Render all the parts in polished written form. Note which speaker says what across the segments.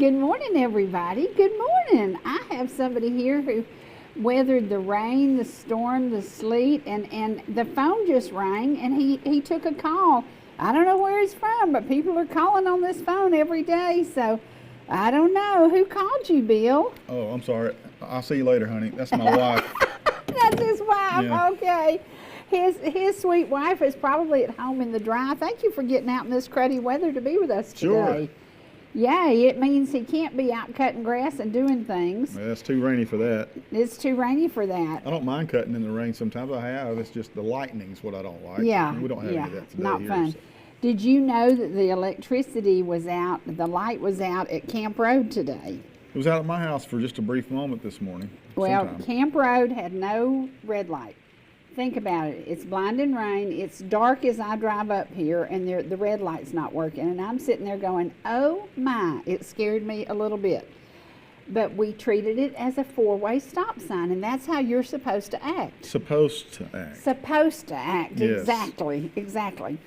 Speaker 1: good morning, everybody. Good morning. I have somebody here who weathered the rain, the storm, the sleet, and the phone just rang, and he took a call. I don't know where he's from, but people are calling on this phone every day, so I don't know. Who called you, Bill?
Speaker 2: Oh, I'm sorry. I'll see you later, honey. That's my wife.
Speaker 1: That's his wife.
Speaker 2: Yeah.
Speaker 1: Okay. His sweet wife is probably at home in the dry. Thank you for getting out in this cruddy weather to be with us today.
Speaker 2: Sure.
Speaker 1: Yeah, it means he can't be out cutting grass and doing things.
Speaker 2: Yeah, it's too rainy for that.
Speaker 1: It's too rainy for that.
Speaker 2: I don't mind cutting in the rain sometimes. I have. It's just the lightning's what I don't like.
Speaker 1: Yeah.
Speaker 2: We don't have any of that today
Speaker 1: not
Speaker 2: here,
Speaker 1: fun.
Speaker 2: so.
Speaker 1: Did you know that the electricity was out, the light was out at Camp Road today?
Speaker 2: It was out at my house for just a brief moment this morning.
Speaker 1: Well,
Speaker 2: sometime.
Speaker 1: Camp Road had no red light. Think about it. It's blinding rain. It's dark as I drive up here, and the red light's not working. And I'm sitting there going, oh my, it scared me a little bit. But we treated it as a four-way stop sign, and that's how you're supposed to act.
Speaker 2: Supposed to act.
Speaker 1: Supposed to act,
Speaker 2: Yes.
Speaker 1: exactly.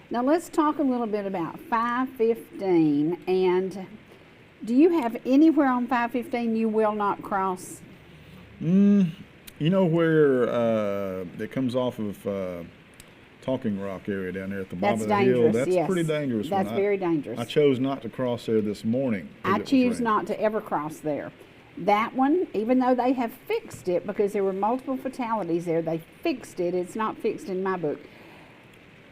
Speaker 1: Now let's talk a little bit about 515, and do you have anywhere on 515 you will not cross?
Speaker 2: You know where it comes off of Talking Rock area down there at the bottom
Speaker 1: That's
Speaker 2: of the hill?
Speaker 1: dangerous,
Speaker 2: That's
Speaker 1: yes.
Speaker 2: pretty dangerous.
Speaker 1: That's very dangerous.
Speaker 2: I chose not to cross there this morning.
Speaker 1: I choose not to ever cross there. That one, even though they have fixed it, because there were multiple fatalities there, they fixed it. It's not fixed in my book.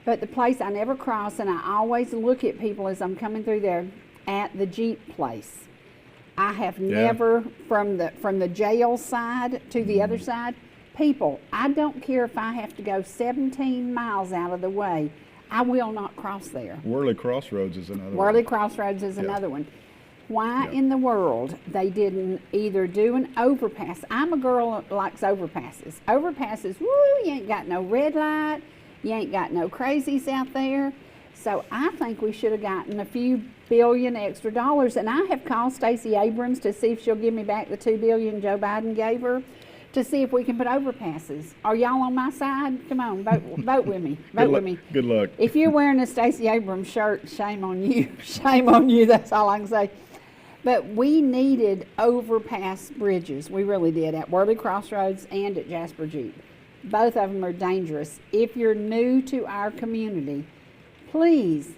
Speaker 1: But the place I never cross, and I always look at people as I'm coming through there at the Jeep place. I have never, from the jail side to the other side, people, I don't care if I have to go 17 miles out of the way, I will not cross there.
Speaker 2: Worley Crossroads is another one.
Speaker 1: Worley Crossroads is another one. Why in the world they didn't either do an overpass? I'm a girl that likes overpasses. Overpasses, woo, you ain't got no red light, you ain't got no crazies out there. So I think we should have gotten a few billion extra dollars, and I have called Stacey Abrams to see if she'll give me back the $2 billion Joe Biden gave her, to see if we can put overpasses. Are y'all on my side? Come on, vote with me. Vote with me.
Speaker 2: Good luck.
Speaker 1: If you're wearing a Stacey Abrams shirt, shame on you. Shame on you. That's all I can say. But we needed overpass bridges. We really did, at Worley Crossroads and at Jasper Jeep. Both of them are dangerous. If you're new to our community, please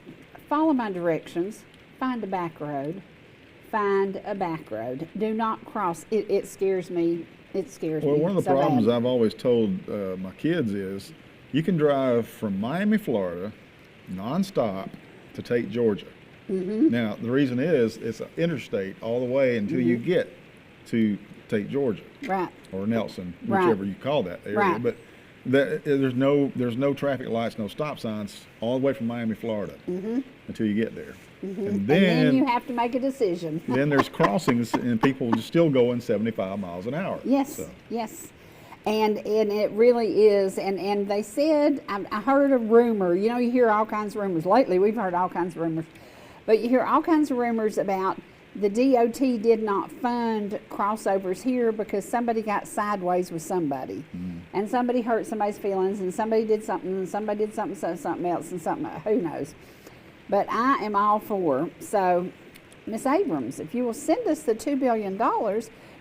Speaker 1: follow my directions. Find a back road. Find a back road. Do not cross. It scares me. It scares me.
Speaker 2: Well, one of the
Speaker 1: so
Speaker 2: problems
Speaker 1: bad.
Speaker 2: I've always told my kids is you can drive from Miami, Florida, nonstop to Tate, Georgia. Now, the reason is it's an interstate all the way until you get to Tate, Georgia.
Speaker 1: Right.
Speaker 2: Or Nelson,
Speaker 1: Right.
Speaker 2: whichever you call that area.
Speaker 1: Right.
Speaker 2: But there's no traffic lights, no stop signs all the way from Miami, Florida until you get there. And
Speaker 1: then you have to make a decision.
Speaker 2: then there's crossings and people just still going 75 miles an hour.
Speaker 1: Yes,
Speaker 2: So,
Speaker 1: yes. And it really is. And they said, I heard a rumor. You know, you hear all kinds of rumors. Lately, we've heard all kinds of rumors. But you hear all kinds of rumors about the DOT did not fund crossovers here because somebody got sideways with somebody. And somebody hurt somebody's feelings, and somebody did something, and somebody did something, so something else, and something, who knows. But I am all for. So, Miss Abrams, if you will send us the $2 billion,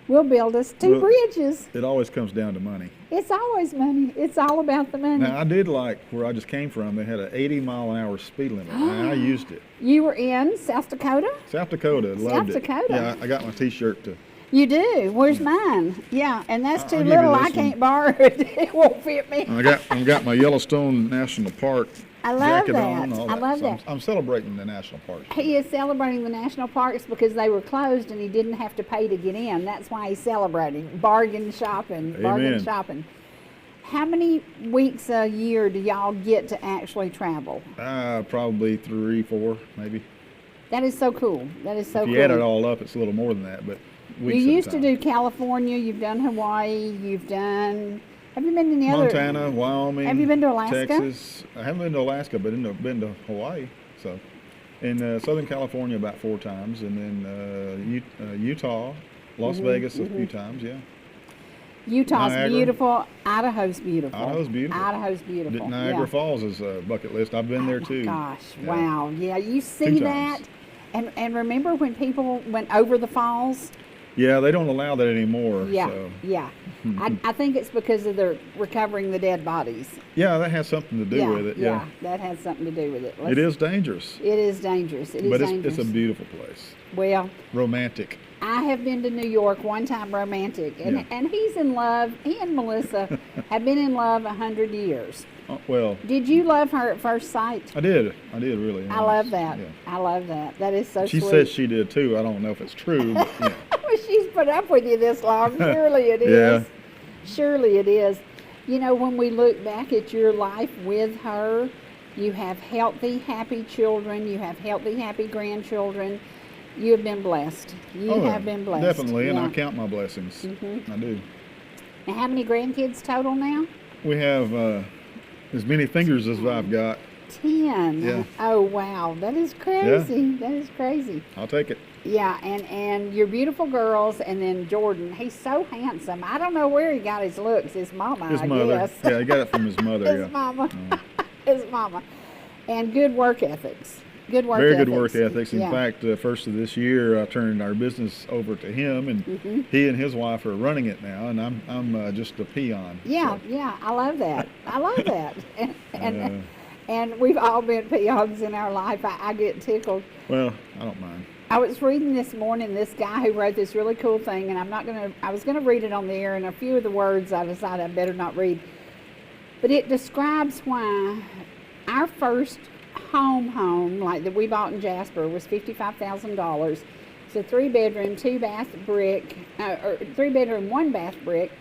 Speaker 1: we'll build us two bridges.
Speaker 2: it always comes down to money.
Speaker 1: It's always money. It's all about the money.
Speaker 2: Now, I did like where I just came from. They had an 80-mile-an-hour speed limit, and I used it.
Speaker 1: You were in South Dakota?
Speaker 2: South Dakota, loved it.
Speaker 1: Dakota.
Speaker 2: Yeah, I got my T-shirt to.
Speaker 1: You do? Where's mine? Yeah, and that's too
Speaker 2: I'll give you
Speaker 1: little.
Speaker 2: this
Speaker 1: I can't borrow it. It won't fit me.
Speaker 2: I got my Yellowstone National Park
Speaker 1: I love
Speaker 2: jacket
Speaker 1: that.
Speaker 2: on. All
Speaker 1: I love
Speaker 2: So
Speaker 1: that.
Speaker 2: I'm celebrating the national parks.
Speaker 1: He is celebrating the national parks because they were closed and he didn't have to pay to get in. That's why he's celebrating. Bargain shopping. Bargain
Speaker 2: Amen.
Speaker 1: shopping. How many weeks a year do y'all get to actually travel?
Speaker 2: Probably 3, 4, maybe.
Speaker 1: That is so cool. That is so
Speaker 2: If
Speaker 1: cool.
Speaker 2: you add it all up, it's a little more than that, but
Speaker 1: You
Speaker 2: weeks at a
Speaker 1: used to
Speaker 2: time.
Speaker 1: do California, you've done Hawaii, you've done, have you been to any other?
Speaker 2: Montana, Wyoming.
Speaker 1: Have you been to Alaska?
Speaker 2: Texas. I haven't been to Alaska, but I've been to Hawaii. So, in Southern California about 4 times, and then Utah, Las Vegas a few times. Yeah.
Speaker 1: Utah's
Speaker 2: Niagara.
Speaker 1: beautiful. Idaho's beautiful.
Speaker 2: Idaho's beautiful.
Speaker 1: Idaho's beautiful.
Speaker 2: Niagara
Speaker 1: yeah.
Speaker 2: Falls is a bucket list. I've been there too.
Speaker 1: Gosh,
Speaker 2: Yeah.
Speaker 1: wow. Yeah, you see
Speaker 2: 2 times.
Speaker 1: that, And remember when people went over the falls?
Speaker 2: Yeah, they don't allow that anymore.
Speaker 1: Yeah,
Speaker 2: So.
Speaker 1: yeah. I think it's because of the recovering the dead bodies.
Speaker 2: Yeah, that has something to do with it. Yeah,
Speaker 1: that has something to do with it.
Speaker 2: it is dangerous.
Speaker 1: It is dangerous. It is
Speaker 2: But
Speaker 1: dangerous.
Speaker 2: it's a beautiful place.
Speaker 1: Well,
Speaker 2: Romantic.
Speaker 1: I have been to New York one time, romantic, and he's in love. He and Melissa have been in love 100 years.
Speaker 2: Well,
Speaker 1: Did you love her at first sight?
Speaker 2: I did really.
Speaker 1: I love that.
Speaker 2: Yeah.
Speaker 1: I love that. That is so
Speaker 2: She
Speaker 1: sweet.
Speaker 2: says she did too. I don't know if it's true, but yeah.
Speaker 1: Well, she's put up with you this long. Surely it is.
Speaker 2: Yeah.
Speaker 1: Surely it is. You know, when we look back at your life with her, you have healthy, happy children. You have healthy, happy grandchildren. You have been blessed. You have been blessed.
Speaker 2: Definitely, and
Speaker 1: Yeah.
Speaker 2: I count my blessings. I do.
Speaker 1: Now, how many grandkids total now?
Speaker 2: We have as many fingers as I've got.
Speaker 1: 10.
Speaker 2: Yeah.
Speaker 1: Oh, wow. That is crazy. That is crazy.
Speaker 2: I'll take it.
Speaker 1: Yeah, and your beautiful girls, and then Jordan. He's so handsome. I don't know where he got his looks. His mama,
Speaker 2: His
Speaker 1: I
Speaker 2: mother.
Speaker 1: guess.
Speaker 2: Yeah, he got it from his mother.
Speaker 1: His
Speaker 2: Yeah.
Speaker 1: mama. His mama. And good work ethics. Good work
Speaker 2: Very
Speaker 1: ethics.
Speaker 2: good work ethics. In
Speaker 1: Yeah.
Speaker 2: fact, first of this year, I turned our business over to him, and he and his wife are running it now, and I'm just a peon.
Speaker 1: Yeah,
Speaker 2: So,
Speaker 1: yeah. I love that. I love that. And we've all been peons in our life. I get tickled.
Speaker 2: well, I don't mind.
Speaker 1: I was reading this morning this guy who wrote this really cool thing, and I was gonna read it on the air, and a few of the words I decided I better not read. But it describes why our first home like that we bought in Jasper was $55,000. It's a 3-bedroom, 2-bath brick, or 3-bedroom, 1-bath brick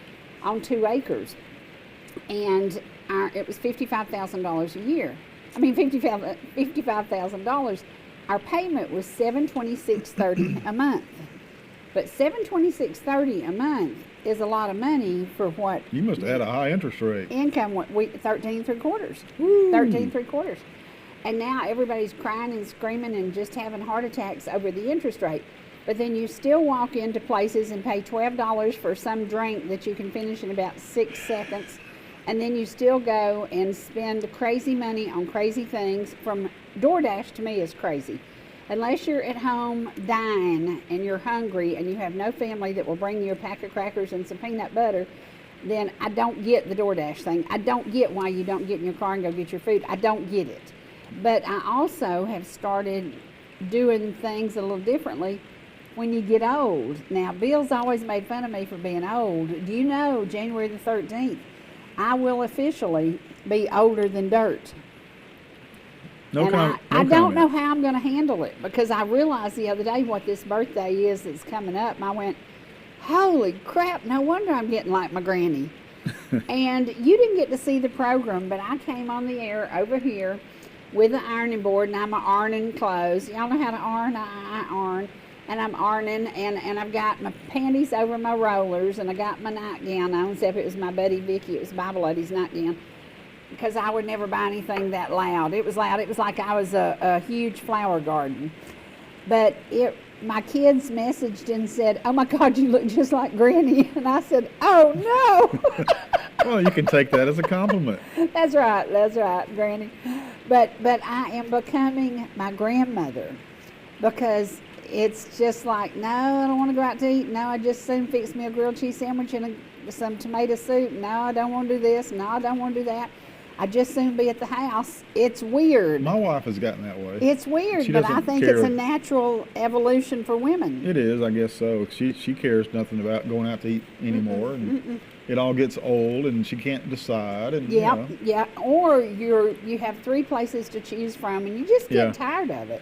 Speaker 1: on 2 acres. And it was $55,000 a year. I mean, $55,000. Our payment was $726.30 a month. But $726.30 a month is a lot of money for what
Speaker 2: You must have had a high interest rate.
Speaker 1: income. What we 13.75. 13.75. And now everybody's crying and screaming and just having heart attacks over the interest rate. But then you still walk into places and pay $12 for some drink that you can finish in about 6 seconds. And then you still go and spend crazy money on crazy things. From DoorDash, to me, is crazy. Unless you're at home dying and you're hungry and you have no family that will bring you a pack of crackers and some peanut butter, then I don't get the DoorDash thing. I don't get why you don't get in your car and go get your food. I don't get it. But I also have started doing things a little differently when you get old. Now, Bill's always made fun of me for being old. Do you know, January the 13th, I will officially be older than dirt.
Speaker 2: No
Speaker 1: And
Speaker 2: comment.
Speaker 1: I don't know how I'm going to handle it, because I realized the other day what this birthday is that's coming up. And I went, holy crap, no wonder I'm getting like my granny. And you didn't get to see the program, but I came on the air over here with the ironing board, and I'm ironing clothes. Y'all know how to iron? I iron. And I'm ironing, and I've got my panties over my rollers, and I got my nightgown on, except it was my buddy Vicky. It was Bible Lady's nightgown, because I would never buy anything that loud. It was loud. It was like I was a huge flower garden. But my kids messaged and said, oh my God, you look just like Granny. And I said, oh no.
Speaker 2: Well, you can take that as a compliment.
Speaker 1: That's right, Granny. But I am becoming my grandmother, because it's just like, no, I don't want to go out to eat. No, I just soon fix me a grilled cheese sandwich and some tomato soup. No, I don't want to do this. No, I don't want to do that. I just soon be at the house. It's weird.
Speaker 2: My wife has gotten that way.
Speaker 1: It's weird,
Speaker 2: She
Speaker 1: but I
Speaker 2: doesn't
Speaker 1: think
Speaker 2: care.
Speaker 1: it's a natural evolution for women.
Speaker 2: It is, I guess so. She cares nothing about going out to eat anymore, and it all gets old, and she can't decide. And
Speaker 1: Yeah,
Speaker 2: you know,
Speaker 1: yeah. Or you have 3 places to choose from, and you just get
Speaker 2: Yeah.
Speaker 1: tired of it.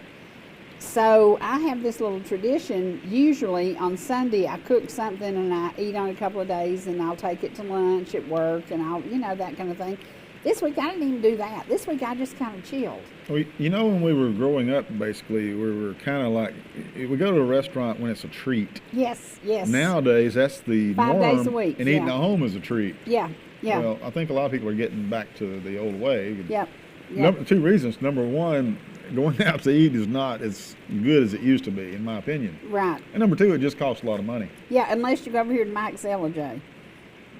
Speaker 1: So I have this little tradition. Usually on Sunday, I cook something and I eat on a couple of days, and I'll take it to lunch at work, and I'll, that kind of thing. This week I didn't even do that. This week I just kind of chilled.
Speaker 2: when we were growing up, basically, we were kind of like, we go to a restaurant when it's a treat.
Speaker 1: Yes.
Speaker 2: Nowadays, that's the
Speaker 1: 5
Speaker 2: norm,
Speaker 1: days a week,
Speaker 2: and eating
Speaker 1: yeah.
Speaker 2: at home is a treat.
Speaker 1: Yeah.
Speaker 2: Well, I think a lot of people are getting back to the old way.
Speaker 1: Yep.
Speaker 2: Two reasons. Number one, going out to eat is not as good as it used to be, in my opinion.
Speaker 1: Right.
Speaker 2: And number two, it just costs a lot of money.
Speaker 1: Yeah, unless you go over here to Mike's Ellijay.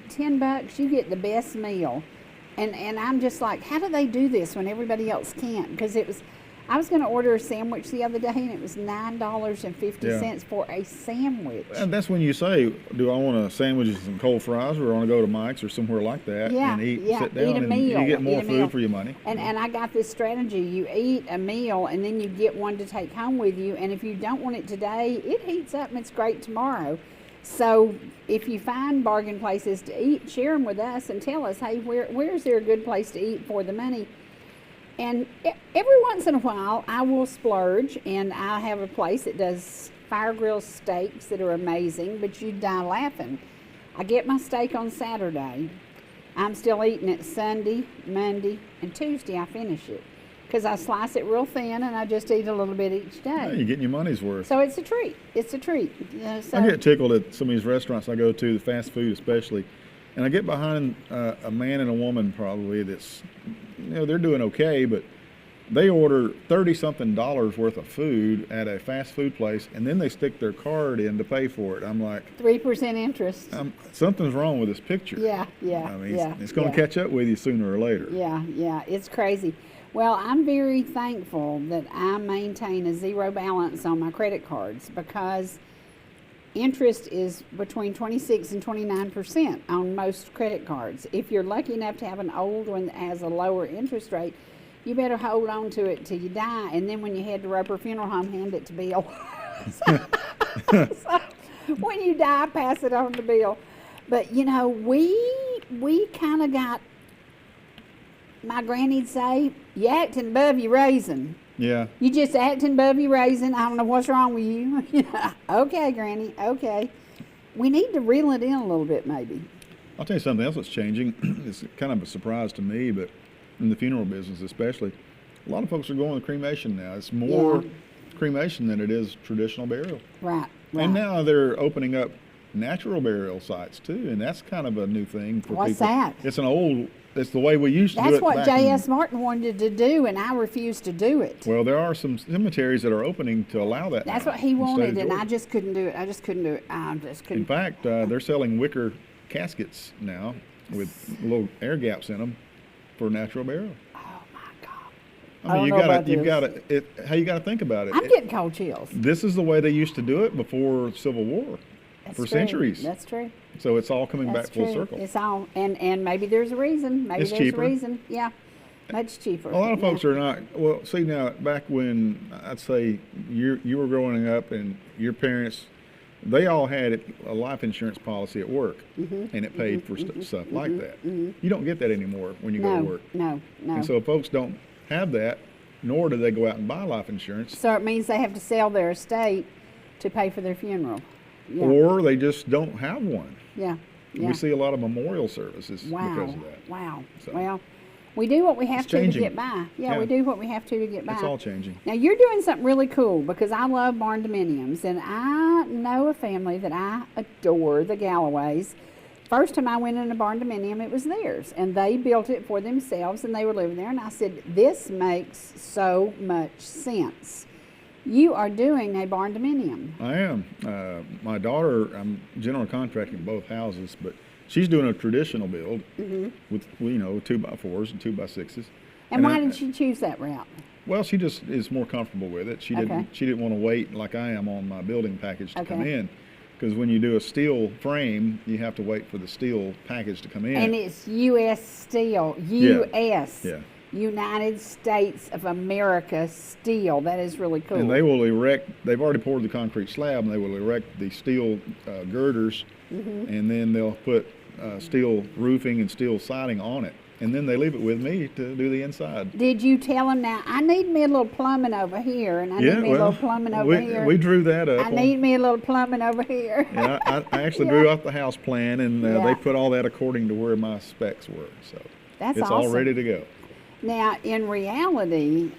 Speaker 1: $10, you get the best meal. And I'm just like, how do they do this when everybody else can't? Because I was going to order a sandwich the other day, and it was $9.50 for a sandwich.
Speaker 2: And that's when you say, do I want a sandwich and some cold fries, or I want to go to Mike's or somewhere like that and sit down,
Speaker 1: eat a
Speaker 2: and
Speaker 1: meal.
Speaker 2: you get more food for your money.
Speaker 1: And I got this strategy. You eat a meal, and then you get one to take home with you. And if you don't want it today, it heats up, and it's great tomorrow. So if you find bargain places to eat, share them with us and tell us, hey, where's there a good place to eat for the money? And every once in a while, I will splurge, and I have a place that does fire grill steaks that are amazing, but you'd die laughing. I get my steak on Saturday. I'm still eating it Sunday, Monday, and Tuesday I finish it, because I slice it real thin, and I just eat a little bit each day.
Speaker 2: Yeah, you're getting your money's worth.
Speaker 1: So it's a treat. It's a treat. So
Speaker 2: I get tickled at some of these restaurants I go to, the fast food especially, and I get behind a man and a woman probably that's, they're doing okay, but they order $30-something worth of food at a fast food place, and then they stick their card in to pay for it. I'm like,
Speaker 1: 3% interest.
Speaker 2: something's wrong with this picture.
Speaker 1: Yeah.
Speaker 2: I mean, it's going to catch up with you sooner or later.
Speaker 1: Yeah, it's crazy. Well, I'm very thankful that I maintain a zero balance on my credit cards, because interest is between 26 and 29% on most credit cards. If you're lucky enough to have an old one that has a lower interest rate, you better hold on to it till you die, and then when you head to Roper Funeral Home, hand it to Bill. So when you die, pass it on to Bill. But we kind of got, my granny'd say, you acting above your raising.
Speaker 2: Yeah.
Speaker 1: You just acting above your raising. I don't know what's wrong with you. Okay, Granny, okay. We need to reel it in a little bit, maybe.
Speaker 2: I'll tell you something else that's changing. It's kind of a surprise to me, but in the funeral business especially, a lot of folks are going to cremation now. It's more cremation than it is traditional burial.
Speaker 1: Right.
Speaker 2: And now they're opening up natural burial sites too, and that's kind of a new thing for people.
Speaker 1: What's that?
Speaker 2: It's the way we used to do it.
Speaker 1: That's what J.S. Martin wanted to do, and I refused to do it.
Speaker 2: Well, there are some cemeteries that are opening to allow that.
Speaker 1: That's what he wanted, and I just couldn't do it. I just couldn't do it. I just couldn't.
Speaker 2: In fact, they're selling wicker caskets now with little air gaps in them for natural burial.
Speaker 1: Oh my God!
Speaker 2: I mean, how you got to think about it.
Speaker 1: I'm getting cold chills.
Speaker 2: This is the way they used to do it before Civil War.
Speaker 1: That's
Speaker 2: for
Speaker 1: true.
Speaker 2: centuries.
Speaker 1: That's true.
Speaker 2: So it's all coming back full circle.
Speaker 1: It's all, and maybe there's a reason. Maybe
Speaker 2: it's
Speaker 1: there's
Speaker 2: cheaper.
Speaker 1: a reason. Yeah, much cheaper.
Speaker 2: A lot of folks are not. Well, see now, back when I'd say you were growing up, and your parents, they all had a life insurance policy at work, and it paid for stuff like that. You don't get that anymore when you go to work.
Speaker 1: No.
Speaker 2: And so folks don't have that, nor do they go out and buy life insurance.
Speaker 1: So it means they have to sell their estate to pay for their funeral. Yeah.
Speaker 2: Or they just don't have one.
Speaker 1: Yeah.
Speaker 2: We see a lot of memorial services because of that.
Speaker 1: Wow.
Speaker 2: So.
Speaker 1: Well, we do what we have to get by. Yeah, we do what we have to get by.
Speaker 2: It's all changing.
Speaker 1: Now, you're doing something really cool, because I love barn dominiums, and I know a family that I adore, the Galloways. First time I went in a barn dominium, it was theirs, and they built it for themselves, and they were living there, and I said, this makes so much sense. You are doing a barn dominium. I
Speaker 2: am. My daughter, I'm general contracting both houses, but she's doing a traditional build with 2x4s and 2x6s.
Speaker 1: And why did she choose that route?
Speaker 2: Well, she just is more comfortable with it. She didn't want to wait like I am on my building package to come in, because when you do a steel frame, you have to wait for the steel package to come in.
Speaker 1: And it's U.S. steel. U.S.
Speaker 2: Yeah.
Speaker 1: United States of America steel. That is really cool.
Speaker 2: And they will erect, they've already poured the concrete slab, and they will erect the steel girders, and then they'll put steel roofing and steel siding on it. And then they leave it with me to do the inside.
Speaker 1: Did you tell them, now, I need me a little plumbing over here, and I need me a little plumbing over here?
Speaker 2: We drew that up.
Speaker 1: I need me a little plumbing over here.
Speaker 2: Yeah, I actually drew out the house plan, and they put all that according to where my specs were. So
Speaker 1: that's
Speaker 2: it's all ready to go.
Speaker 1: Now, in reality,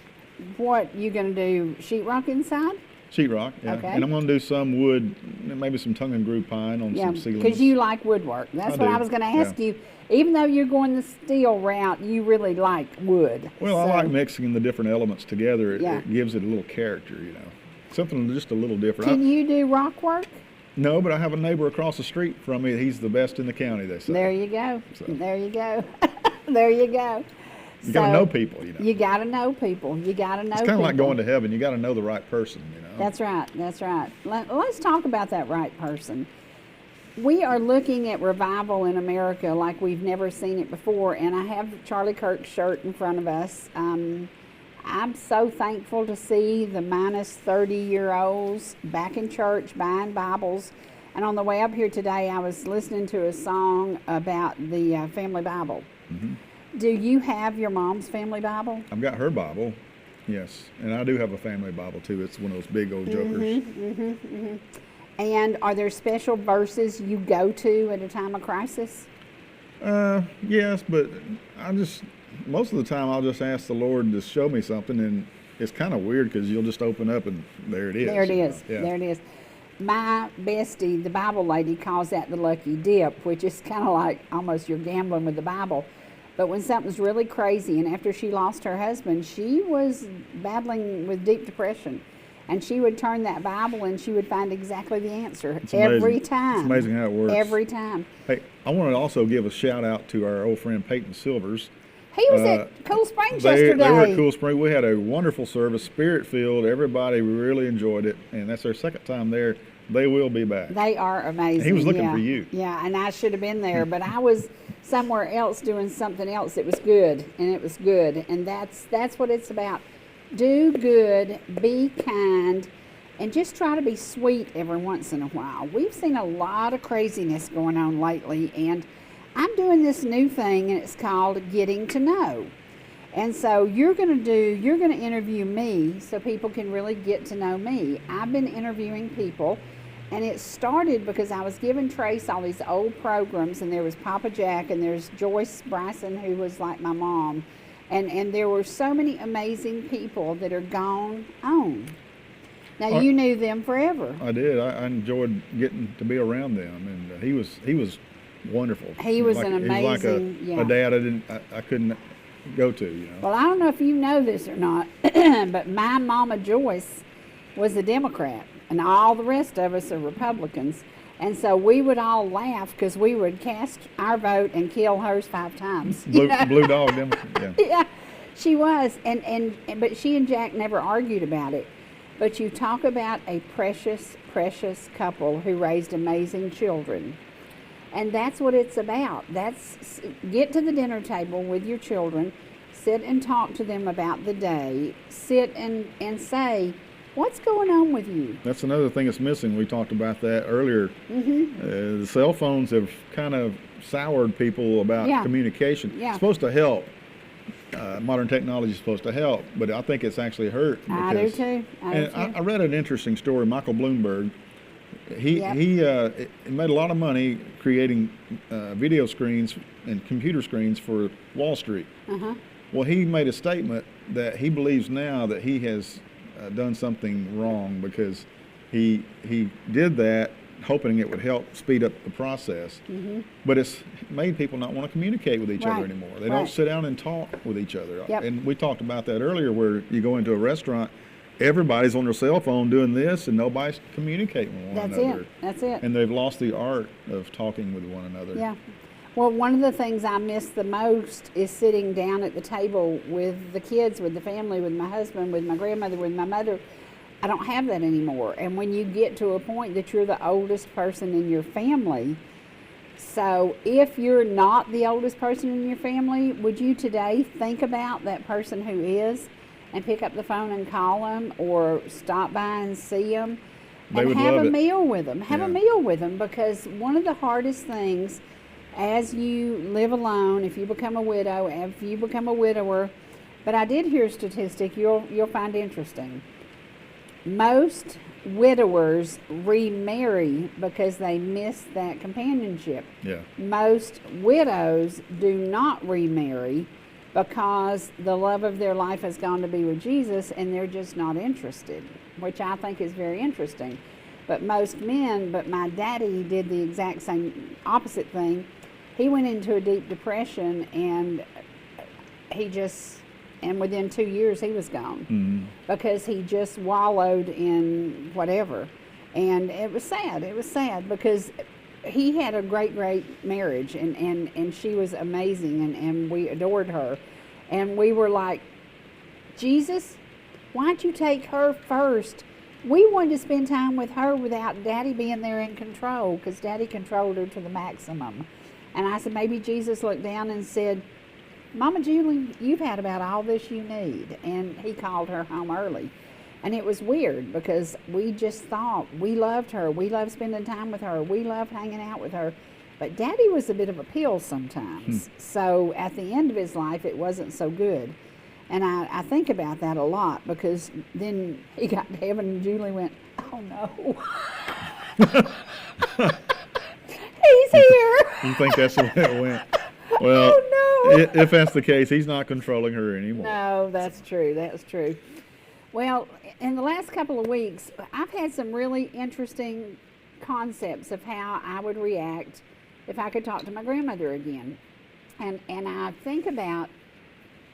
Speaker 1: what you going to do, sheetrock inside?
Speaker 2: Sheetrock, yeah.
Speaker 1: Okay.
Speaker 2: And I'm going to do some wood, maybe some tongue and groove pine on some ceilings.
Speaker 1: Because you like woodwork. That's what I was going to ask you. Even though you're going the steel route, you really like wood.
Speaker 2: Well, I like mixing the different elements together. It gives it a little character, Something just a little different.
Speaker 1: Can you do rock work?
Speaker 2: No, but I have a neighbor across the street from me. He's the best in the county, they say.
Speaker 1: There you go. So. There you go. There you go.
Speaker 2: You got to know people, you know.
Speaker 1: You got to know people. You got to know.
Speaker 2: It's kind of like going to heaven. You got to know the right person, you know.
Speaker 1: That's right. That's right. Let's talk about that right person. We are looking at revival in America like we've never seen it before, and I have Charlie Kirk's shirt in front of us. I'm so thankful to see the minus 30-year-olds back in church buying Bibles. And on the way up here today, I was listening to a song about the family Bible.
Speaker 2: Mm-hmm.
Speaker 1: Do you have your mom's family Bible?
Speaker 2: I've got her Bible, yes. And I do have a family Bible, too. It's one of those big old jokers.
Speaker 1: And are there special verses you go to at a time of crisis?
Speaker 2: Yes, but most of the time I'll just ask the Lord to show me something, and it's kind of weird because you'll just open up and there it is.
Speaker 1: There it is.
Speaker 2: Yeah.
Speaker 1: There it is. My bestie, the Bible lady, calls that the lucky dip, which is kind of like almost you're gambling with the Bible. But when something's really crazy, and after she lost her husband, she was battling with deep depression. And she would turn that Bible and she would find exactly the answer every time.
Speaker 2: It's amazing how it works.
Speaker 1: Every time.
Speaker 2: Hey, I want to also give a shout out to our old friend Peyton Silvers.
Speaker 1: He was at Cool Springs yesterday.
Speaker 2: They were at Cool Springs. We had a wonderful service, spirit-filled. Everybody really enjoyed it, and that's their second time there. They will be back.
Speaker 1: They are amazing.
Speaker 2: He was looking for you.
Speaker 1: Yeah, and I should have been there, but I was somewhere else doing something else. It was good, and that's what it's about. Do good, be kind, and just try to be sweet every once in a while. We've seen a lot of craziness going on lately, and I'm doing this new thing, and it's called Getting to Know. And so you're going to interview me so people can really get to know me. I've been interviewing people, and it started because I was giving Trace all these old programs, and there was Papa Jack, and there's Joyce Bryson, who was like my mom. And there were so many amazing people that are gone on. Now, you knew them forever.
Speaker 2: I did. I enjoyed getting to be around them, and he was wonderful.
Speaker 1: He was an amazing,
Speaker 2: he was like a dad I couldn't go to, you know.
Speaker 1: Well, I don't know if you know this or not, but my mama Joyce was a Democrat, and all the rest of us are Republicans. And so we would all laugh because we would cast our vote and kill hers 5 times.
Speaker 2: Blue dog, Democrat. Yeah.
Speaker 1: Yeah, she was, but she and Jack never argued about it. But you talk about a precious, precious couple who raised amazing children. And that's what it's about. Get to the dinner table with your children, sit and talk to them about the day, sit and say, what's going on with you?
Speaker 2: That's another thing that's missing. We talked about that earlier. Mm-hmm. The cell phones have kind of soured people about communication.
Speaker 1: Yeah.
Speaker 2: It's supposed to help. Modern technology is supposed to help, but I think it's actually hurt.
Speaker 1: I do too.
Speaker 2: I read an interesting story. Michael Bloomberg, he made a lot of money creating video screens and computer screens for Wall Street. Uh-huh. Well, he made a statement that he believes now that he has done something wrong because he did that hoping it would help speed up the process. Mm-hmm. But it's made people not want to communicate with each other anymore. They don't sit down and talk with each other.
Speaker 1: Yep.
Speaker 2: And we talked about that earlier, where you go into a restaurant, everybody's on their cell phone doing this, and nobody's communicating with one another.
Speaker 1: That's it.
Speaker 2: And they've lost the art of talking with one another.
Speaker 1: Yeah. Well, one of the things I miss the most is sitting down at the table with the kids, with the family, with my husband, with my grandmother, with my mother. I don't have that anymore. And when you get to a point that you're the oldest person in your family, so if you're not the oldest person in your family, would you today think about that person who is and pick up the phone and call them or stop by and see them and have a meal with them? Have a meal with them, because one of the hardest things as you live alone, if you become a widow, if you become a widower, but I did hear a statistic you'll find interesting. Most widowers remarry because they miss that companionship.
Speaker 2: Yeah.
Speaker 1: Most widows do not remarry because the love of their life has gone to be with Jesus and they're just not interested, which I think is very interesting. But most men, but my daddy did the exact same opposite thing. He went into a deep depression and and within 2 years he was gone because he just wallowed in whatever. And it was sad because he had a great marriage and she was amazing and we adored her. And we were like, Jesus, why'd you take her first? We wanted to spend time with her without Daddy being there in control, because Daddy controlled her to the maximum. And I said, maybe Jesus looked down and said, Mama Julie, you've had about all this you need. And he called her home early. And it was weird because we just thought we loved her. We loved spending time with her. We loved hanging out with her. But Daddy was a bit of a pill sometimes. So at the end of his life, it wasn't so good. And I think about that a lot, because then he got to heaven and Julie went, oh no. He's here.
Speaker 2: You think that's the way it went? Well,
Speaker 1: Oh no.
Speaker 2: if that's the case, he's not controlling her anymore.
Speaker 1: No, that's true. That's true. Well, in the last couple of weeks, I've had some really interesting concepts of how I would react if I could talk to my grandmother again. And I think about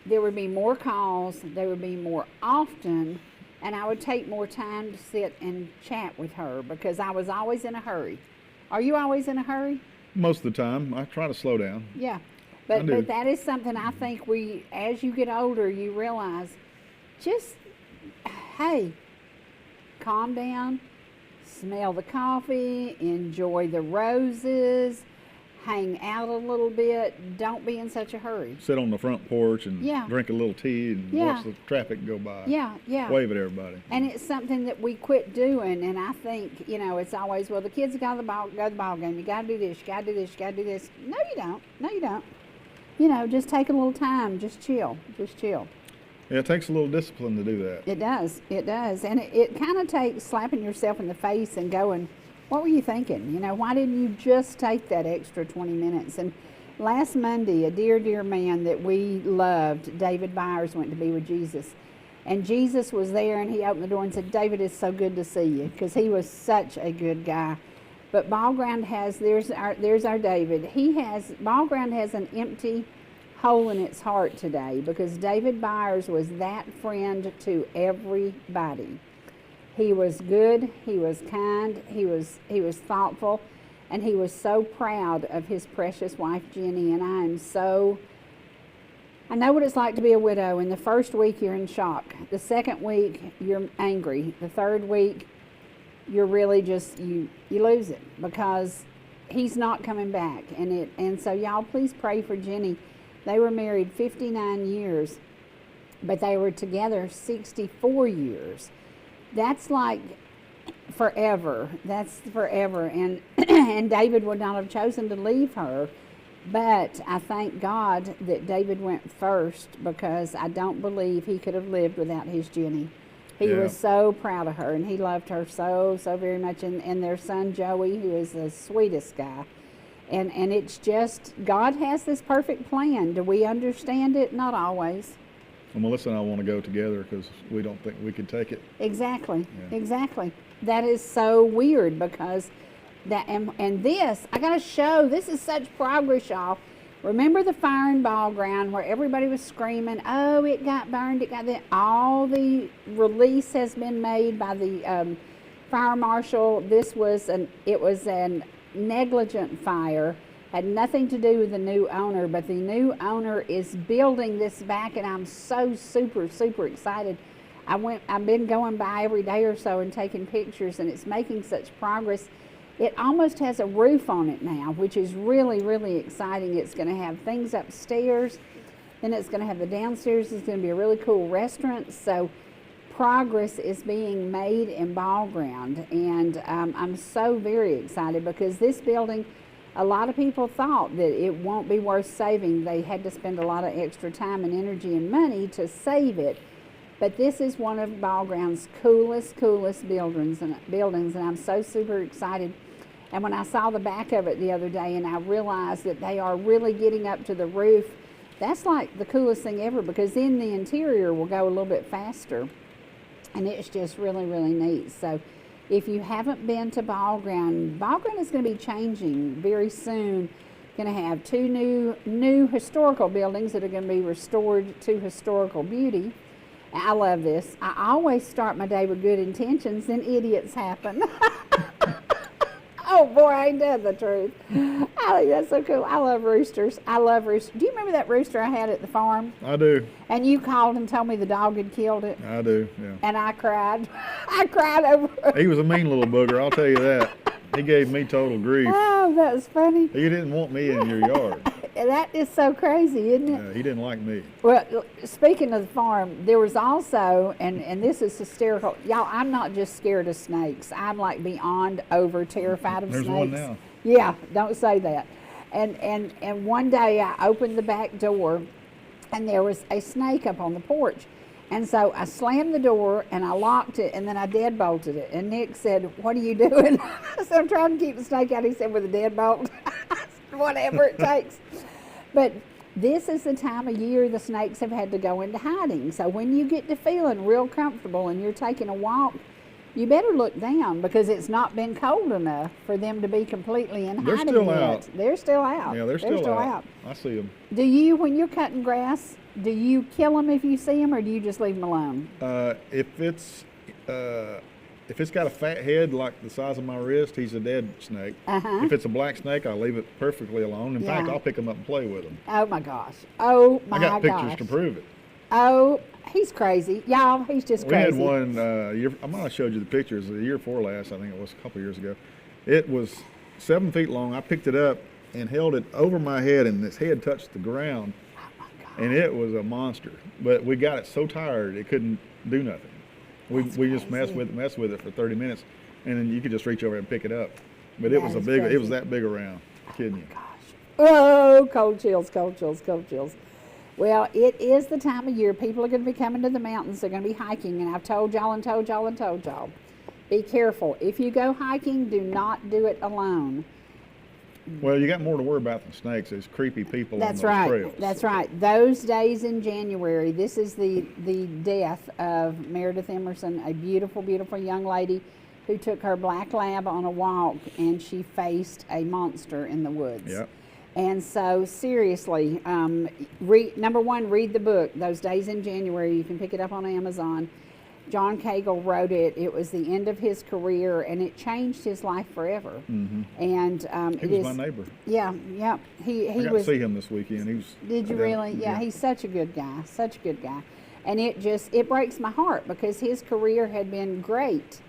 Speaker 1: there would be more calls, there would be more often, and I would take more time to sit and chat with her because I was always in a hurry. Are you always in a hurry?
Speaker 2: Most of the time, I try to slow down.
Speaker 1: Yeah.
Speaker 2: I do.
Speaker 1: But that is something I think as you get older, you realize, just, hey, calm down, smell the coffee, enjoy the roses, hang out a little bit, don't be in such a hurry.
Speaker 2: Sit on the front porch and
Speaker 1: Yeah.
Speaker 2: drink a little tea and
Speaker 1: Yeah.
Speaker 2: watch the traffic go by.
Speaker 1: Yeah, yeah.
Speaker 2: Wave at everybody.
Speaker 1: And it's something that we quit doing, and I think, it's always, well, the kids got to go to the ball game. You got to do this, you got to do this, you got to do this. No, you don't. No, you don't. Just take a little time, just chill, just chill.
Speaker 2: Yeah, it takes a little discipline to do that.
Speaker 1: It does, it does. And it kind of takes slapping yourself in the face and going, what were you thinking? Why didn't you just take that extra 20 minutes? And last Monday, a dear, dear man that we loved, David Byers, went to be with Jesus. And Jesus was there, and he opened the door and said, David, it's so good to see you, because he was such a good guy. But Ball Ground there's our David. Ball Ground has an empty hole in its heart today, because David Byers was that friend to everybody. He was good, he was kind, he was thoughtful, and he was so proud of his precious wife Jenny. And I know what it's like to be a widow. In the first week you're in shock. The second week you're angry. The third week you're really just, you lose it, because he's not coming back. And so y'all please pray for Jenny. They were married 59 years, but they were together 64 years. That's like forever. That's forever. And and David would not have chosen to leave her. But I thank God that David went first, because I don't believe he could have lived without his Jenny. He was so proud of her, and he loved her so, so very much. And their son Joey, who is the sweetest guy. And it's just, God has this perfect plan. Do we understand it? Not always.
Speaker 2: Well, Melissa and I want to go together because we don't think we could take it.
Speaker 1: Exactly,
Speaker 2: Yeah.
Speaker 1: exactly. That is so weird, because and this, I got to show, this is such progress, y'all. Remember the fire in Ball Ground where everybody was screaming, oh, it got burned, all the release has been made by the fire marshal. It was an negligent fire. Had nothing to do with the new owner, but the new owner is building this back, and I'm so super, super excited. I've been going by every day or so and taking pictures, and it's making such progress. It almost has a roof on it now, which is really, really exciting. It's going to have things upstairs, then it's going to have the downstairs. It's going to be a really cool restaurant. So progress is being made in Ball Ground, and I'm so very excited, because this building, a lot of people thought that it won't be worth saving. They had to spend a lot of extra time and energy and money to save it. But this is one of Ball Ground's coolest buildings, and I'm so super excited. And when I saw the back of it the other day, and I realized that they are really getting up to the roof, that's like the coolest thing ever, because then the interior will go a little bit faster. And it's just really, really neat. So if you haven't been to Ball Ground is going to be changing very soon. Going to have two new historical buildings that are going to be restored to historical beauty. I love this. I always start my day with good intentions, then idiots happen. Oh boy, ain't that the truth? I think that's so cool. I love roosters. I love roosters. Do you remember that rooster I had at the farm?
Speaker 2: I do.
Speaker 1: And you called and told me the dog had killed it?
Speaker 2: I do, yeah.
Speaker 1: And I cried. I cried over it.
Speaker 2: He was a mean little booger, I'll tell you that. He gave me total grief.
Speaker 1: Oh, that was funny.
Speaker 2: He didn't want me in your yard.
Speaker 1: That is so crazy, isn't it?
Speaker 2: Yeah, he didn't like me.
Speaker 1: Well, speaking of the farm, there was also, and this is hysterical. Y'all, I'm not just scared of snakes. I'm like beyond over terrified of
Speaker 2: There's
Speaker 1: snakes.
Speaker 2: one now.
Speaker 1: Yeah, don't say that. And one day I opened the back door and there was a snake up on the porch. And so I slammed the door and I locked it and then I deadbolted it. And Nick said, "What are you doing?" I said, "I'm trying to keep the snake out." He said, "With a deadbolt." Whatever it takes. But this is the time of year the snakes have had to go into hiding. So when you get to feeling real comfortable and you're taking a walk, you better look down because it's not been cold enough for them to be completely in
Speaker 2: They're
Speaker 1: hiding
Speaker 2: still
Speaker 1: yet.
Speaker 2: out.
Speaker 1: They're still out.
Speaker 2: Yeah, they're still out. I see them.
Speaker 1: Do you, when you're cutting grass, do you kill them if you see them or do you just leave them alone?
Speaker 2: If it's got a fat head like the size of my wrist, he's a dead snake.
Speaker 1: Uh-huh.
Speaker 2: If it's a black snake, I leave it perfectly alone. In fact,
Speaker 1: Yeah.
Speaker 2: I'll pick them up and play with them.
Speaker 1: Oh my gosh. Oh my
Speaker 2: I got
Speaker 1: gosh.
Speaker 2: pictures to prove it.
Speaker 1: Oh, he's crazy. Y'all, he's just
Speaker 2: We
Speaker 1: crazy.
Speaker 2: had one I might have showed you the pictures the year before last. I think it was a couple years ago. It was 7 feet long. I picked it up and held it over my head, and its head touched the ground.
Speaker 1: Oh my God.
Speaker 2: And it was a monster. But we got it so tired it couldn't do nothing. We just messed with it for 30 minutes, and then you could just reach over and pick it up. But it was
Speaker 1: That is
Speaker 2: it was
Speaker 1: crazy.
Speaker 2: that big around. Kidding you.
Speaker 1: Gosh. Oh, cold chills, cold chills, cold chills. Well, it is the time of year. People are going to be coming to the mountains. They're going to be hiking, and I've told y'all and told y'all and told y'all. Be careful. If you go hiking, do not do it alone.
Speaker 2: Well, you got more to worry about than snakes. There's creepy people
Speaker 1: That's
Speaker 2: on those
Speaker 1: right.
Speaker 2: trails.
Speaker 1: That's right. Those days in January, this is the death of Meredith Emerson, a beautiful, beautiful young lady who took her black lab on a walk and she faced a monster in the woods.
Speaker 2: Yep.
Speaker 1: And so seriously, number one, read the book, Those Days in January. You can pick it up on Amazon. John Cagle wrote it. It was the end of his career, and it changed his life forever.
Speaker 2: Mm-hmm.
Speaker 1: And
Speaker 2: He was my neighbor.
Speaker 1: Yeah. He
Speaker 2: I got
Speaker 1: was.
Speaker 2: to see him this weekend. He was.
Speaker 1: Did you really? Yeah, he's such a good guy. Such a good guy. And it breaks my heart because his career had been great,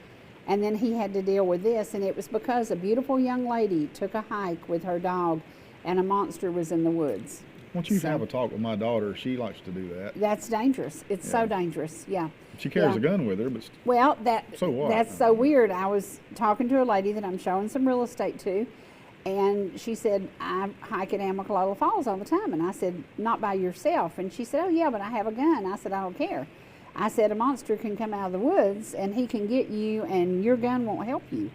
Speaker 1: and then he had to deal with this, and it was because a beautiful young lady took a hike with her dog, and a monster was in the woods.
Speaker 2: Once you have a talk with my daughter, she likes to do that.
Speaker 1: That's dangerous. It's so dangerous. Yeah.
Speaker 2: She carries
Speaker 1: Yeah.
Speaker 2: a gun with her, but
Speaker 1: Well,
Speaker 2: So what?
Speaker 1: that's so weird. I was talking to a lady that I'm showing some real estate to, and she said, "I hike at Amicalola Falls all the time." And I said, "Not by yourself?" And she said, "Oh, yeah, but I have a gun." I said, "I don't care." I said, "A monster can come out of the woods, and he can get you, and your gun won't help you."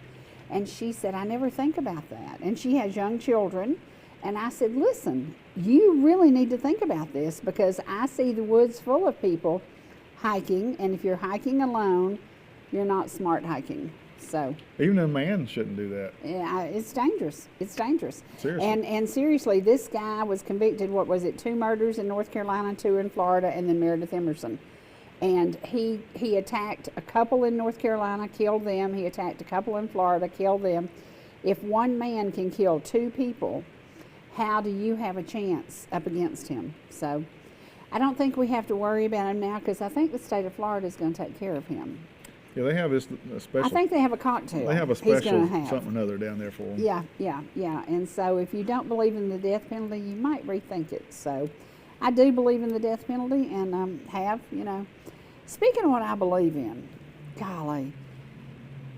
Speaker 1: And she said, "I never think about that." And she has young children. And I said, "Listen, you really need to think about this because I see the woods full of people hiking, and if you're hiking alone, you're not smart hiking." So
Speaker 2: even a man shouldn't do that.
Speaker 1: yeah, it's dangerous. It's dangerous.
Speaker 2: Seriously.
Speaker 1: And seriously, this guy was convicted. What was it? 2 murders in North Carolina, 2 in Florida, and then Meredith Emerson. And he attacked a couple in North Carolina, killed them. He attacked a couple in Florida, killed them. If one man can kill 2 people, how do you have a chance up against him? So I don't think we have to worry about him now because I think the state of Florida is going to take care of him.
Speaker 2: Yeah, they have this a special.
Speaker 1: I think they have a cocktail.
Speaker 2: they have a
Speaker 1: he's gonna
Speaker 2: special
Speaker 1: have.
Speaker 2: something or other down there for them.
Speaker 1: Yeah. And so if you don't believe in the death penalty, you might rethink it. So I do believe in the death penalty and Speaking of what I believe in, golly,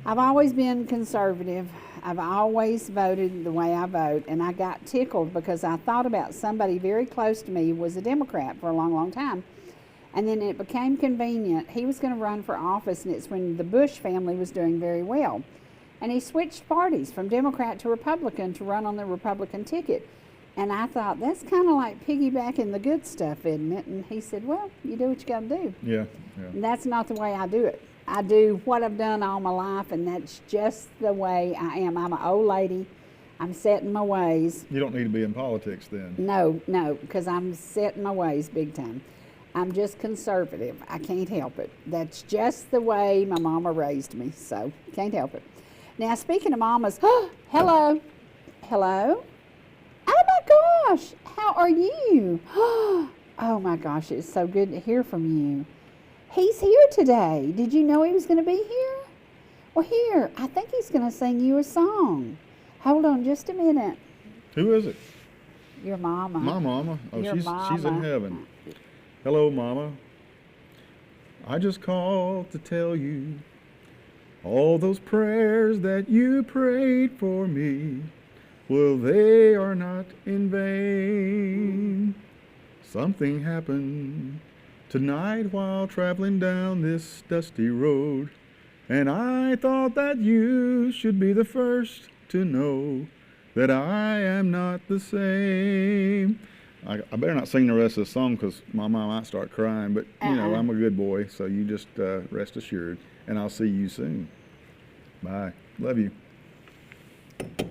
Speaker 1: I've always been conservative. I've always voted the way I vote, and I got tickled because I thought about somebody very close to me who was a Democrat for a long, long time. And then it became convenient. He was going to run for office, and it's when the Bush family was doing very well. And he switched parties from Democrat to Republican to run on the Republican ticket. And I thought, that's kind of like piggybacking the good stuff, isn't it? And he said, well, you do what you got to do.
Speaker 2: Yeah.
Speaker 1: And that's not the way I do it. I do what I've done all my life, and that's just the way I am. I'm an old lady. I'm set in my ways.
Speaker 2: You don't need to be in politics then.
Speaker 1: No, because I'm set in my ways big time. I'm just conservative. I can't help it. That's just the way my mama raised me, so can't help it. Now, speaking of mamas, hello. Hello. Oh my gosh, how are you? Oh my gosh, it's so good to hear from you. He's here today. Did you know he was going to be here? Well, here, I think he's going to sing you a song. Hold on just a minute.
Speaker 2: Who is it?
Speaker 1: Your mama.
Speaker 2: My mama. Oh,
Speaker 1: Your
Speaker 2: she's in
Speaker 1: mama.
Speaker 2: heaven. Hello, Mama. I just called to tell you all those prayers that you prayed for me, well, they are not in vain. Something happened tonight while traveling down this dusty road, and I thought that you should be the first to know that I am not the same. I better not sing the rest of the song because my mom might start crying, but you know, I'm a good boy, so you just rest assured, and I'll see you soon. Bye. Love you.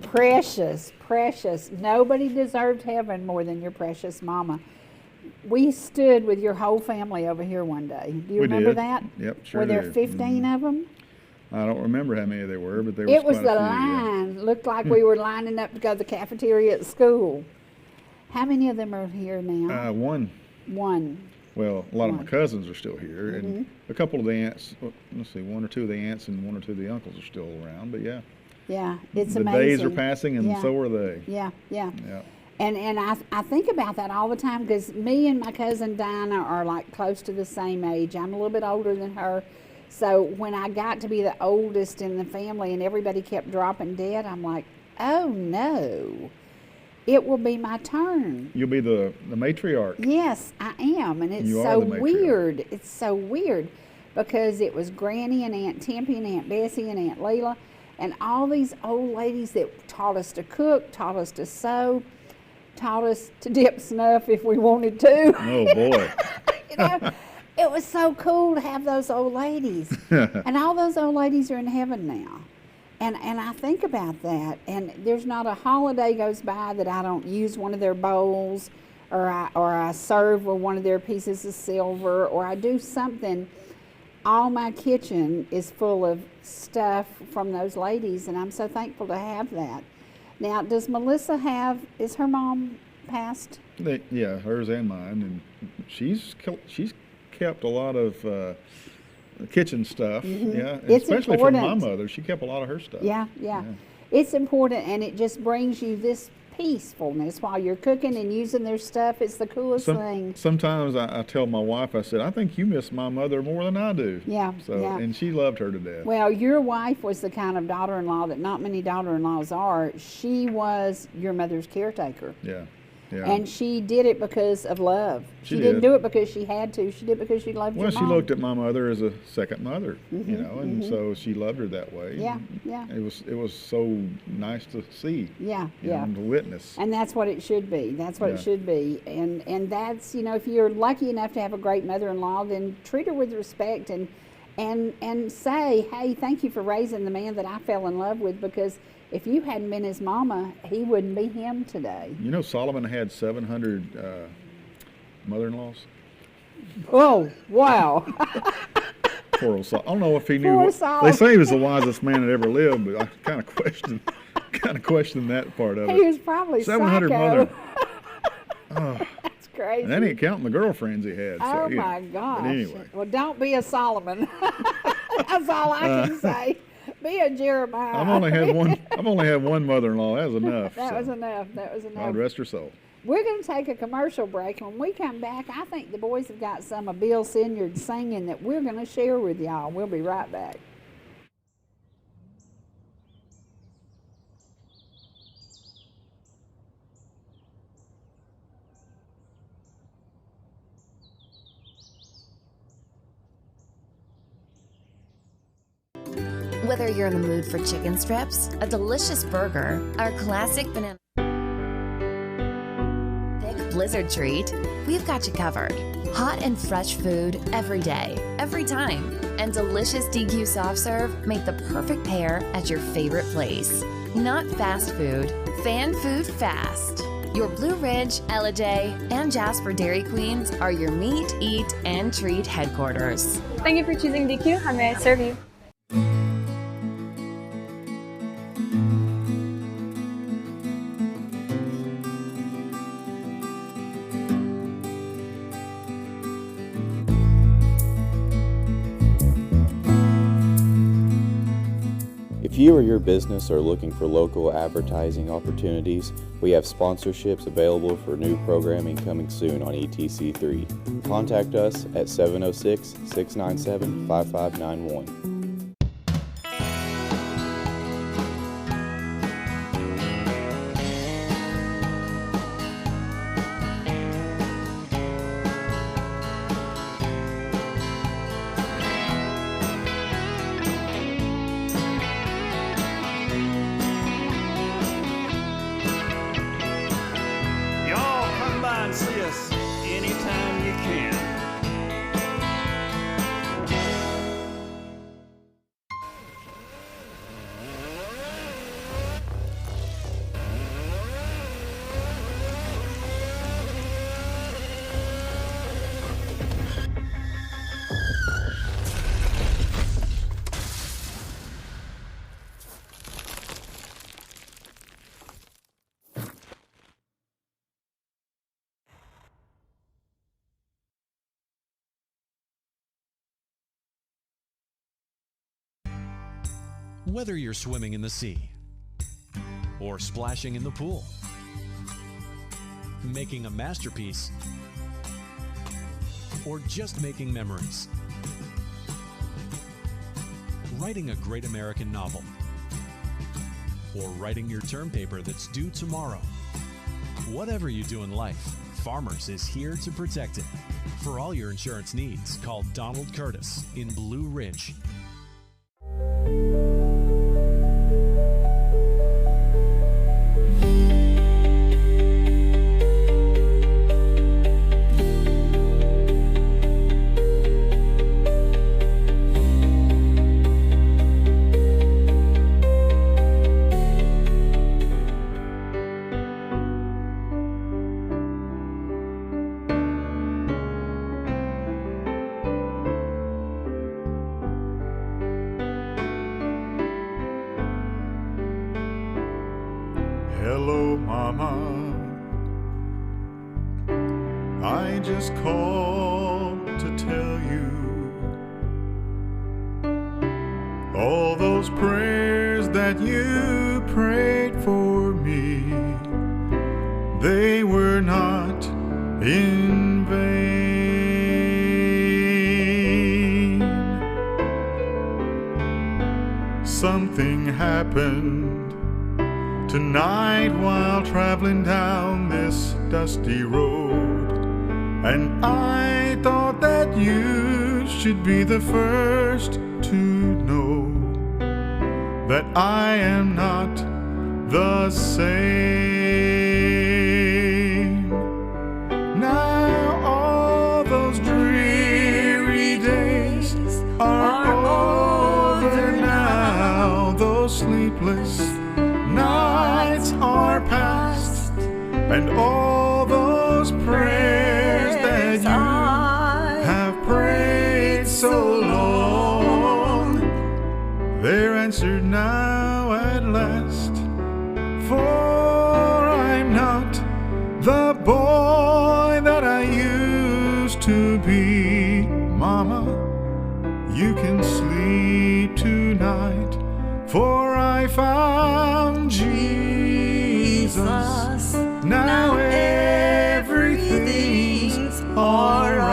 Speaker 1: Precious, precious. Nobody deserved heaven more than your precious mama. We stood with your whole family over here one day. Do you remember that?
Speaker 2: Yep, sure
Speaker 1: Were there
Speaker 2: did.
Speaker 1: 15 of them?
Speaker 2: I don't remember how many there were, but there was
Speaker 1: It was
Speaker 2: quite a
Speaker 1: the
Speaker 2: few, yeah.
Speaker 1: line. Looked like we were lining up to go to the cafeteria at school. How many of them are here now?
Speaker 2: One.
Speaker 1: One.
Speaker 2: Well, a lot of my cousins are still here, and a couple of the aunts, let's see, one or two of the aunts and one or two of the uncles are still around, but yeah.
Speaker 1: Yeah, it's
Speaker 2: the
Speaker 1: amazing.
Speaker 2: days are passing, and
Speaker 1: Yeah.
Speaker 2: so are they.
Speaker 1: Yeah, yeah.
Speaker 2: Yeah.
Speaker 1: And I think about that all the time because me and my cousin Dinah are like close to the same age. I'm a little bit older than her. So when I got to be the oldest in the family and everybody kept dropping dead, I'm like, oh no, it will be my turn.
Speaker 2: You'll be the matriarch.
Speaker 1: Yes, I am. And it's
Speaker 2: You are
Speaker 1: so
Speaker 2: the matriarch.
Speaker 1: weird. It's so weird because it was Granny and Aunt Tempy and Aunt Bessie and Aunt Leela and all these old ladies that taught us to cook, taught us to sew, taught us to dip snuff if we wanted to.
Speaker 2: Oh, boy.
Speaker 1: You know, it was so cool to have those old ladies. And all those old ladies are in heaven now. And I think about that. And there's not a holiday goes by that I don't use one of their bowls or I serve with one of their pieces of silver or I do something. All my kitchen is full of stuff from those ladies, and I'm so thankful to have that. Now, does Melissa is her mom passed?
Speaker 2: Yeah, hers and mine, and she's kept a lot of kitchen stuff. Yeah,
Speaker 1: It's
Speaker 2: especially from my
Speaker 1: important.
Speaker 2: mother. She kept a lot of her stuff.
Speaker 1: Yeah. It's important, and it just brings you this peacefulness while you're cooking and using their stuff. It's the coolest thing.
Speaker 2: Sometimes I tell my wife, I said, I think you miss my mother more than I do.
Speaker 1: Yeah,
Speaker 2: So,
Speaker 1: yeah.
Speaker 2: and she loved her to death.
Speaker 1: Well, your wife was the kind of daughter-in-law that not many daughter-in-laws are. She was your mother's caretaker.
Speaker 2: Yeah. Yeah.
Speaker 1: And she did it because of love.
Speaker 2: She
Speaker 1: didn't
Speaker 2: did.
Speaker 1: do it because she had to. She did it because she loved
Speaker 2: Well,
Speaker 1: your
Speaker 2: she
Speaker 1: mom.
Speaker 2: looked at my mother as a second mother, you know, and so she loved her that way.
Speaker 1: Yeah,
Speaker 2: And
Speaker 1: yeah.
Speaker 2: It was so nice to see.
Speaker 1: Yeah,
Speaker 2: you
Speaker 1: yeah.
Speaker 2: know, to witness.
Speaker 1: And that's what it should be. That's what
Speaker 2: Yeah.
Speaker 1: it should be. And that's, you know, if you're lucky enough to have a great mother-in-law, then treat her with respect and say, hey, thank you for raising the man that I fell in love with, because if you hadn't been his mama, he wouldn't be him today.
Speaker 2: You know, Solomon had 700 mother-in-laws.
Speaker 1: Oh, wow.
Speaker 2: Poor old Solomon. I don't know if he knew.
Speaker 1: Poor
Speaker 2: They
Speaker 1: Solomon.
Speaker 2: say he was the wisest man that ever lived, but I kind of question that part of
Speaker 1: He
Speaker 2: it.
Speaker 1: was probably
Speaker 2: 700
Speaker 1: psycho.
Speaker 2: mother. Oh,
Speaker 1: That's crazy.
Speaker 2: and that ain't counting the girlfriends he had.
Speaker 1: Oh
Speaker 2: so, you know.
Speaker 1: my gosh.
Speaker 2: But anyway,
Speaker 1: Well, don't be a Solomon. That's all I can say. Be a Jeremiah.
Speaker 2: I've only had one mother-in-law. That was enough.
Speaker 1: That
Speaker 2: so.
Speaker 1: was enough. That was
Speaker 2: God
Speaker 1: enough.
Speaker 2: rest her soul.
Speaker 1: We're going to take a commercial break. When we come back, I think the boys have got some of Bill Siniard singing that we're going to share with y'all. We'll be right back.
Speaker 3: Whether you're in the mood for chicken strips, a delicious burger, or a classic banana thick blizzard treat, we've got you covered. Hot and fresh food every day, every time. And delicious DQ soft serve make the perfect pair at your favorite place. Not fast food, fan food fast. Your Blue Ridge, Ellijay, and Jasper Dairy Queens are your meet, eat, and treat headquarters.
Speaker 4: Thank you for choosing DQ. How may I serve you? you or your business are looking for local advertising opportunities, we have sponsorships available for new programming coming soon on ETC3. Contact us at 706-697-5591.
Speaker 5: See us anytime you can.
Speaker 6: Whether you're swimming in the sea or splashing in the pool, making a masterpiece, or just making memories, writing a great American novel, or writing your term paper that's due tomorrow. Whatever you do in life, Farmers is here to protect it. For all your insurance needs, call Donald Curtis in Blue Ridge.
Speaker 2: Hello, Mama. I just called to tell you all those prayers that you prayed for me, they were not in vain. Something happened tonight while traveling down this dusty road, and I thought that you should be the first to know that I am not the same. Now all those dreary days are over now, those sleepless nights are past, and all those prayers that you have prayed so long, they're answered now at last. For I'm not the boy that I used to be. Mama, you can sleep tonight, for I found Jesus. Now everything's alright.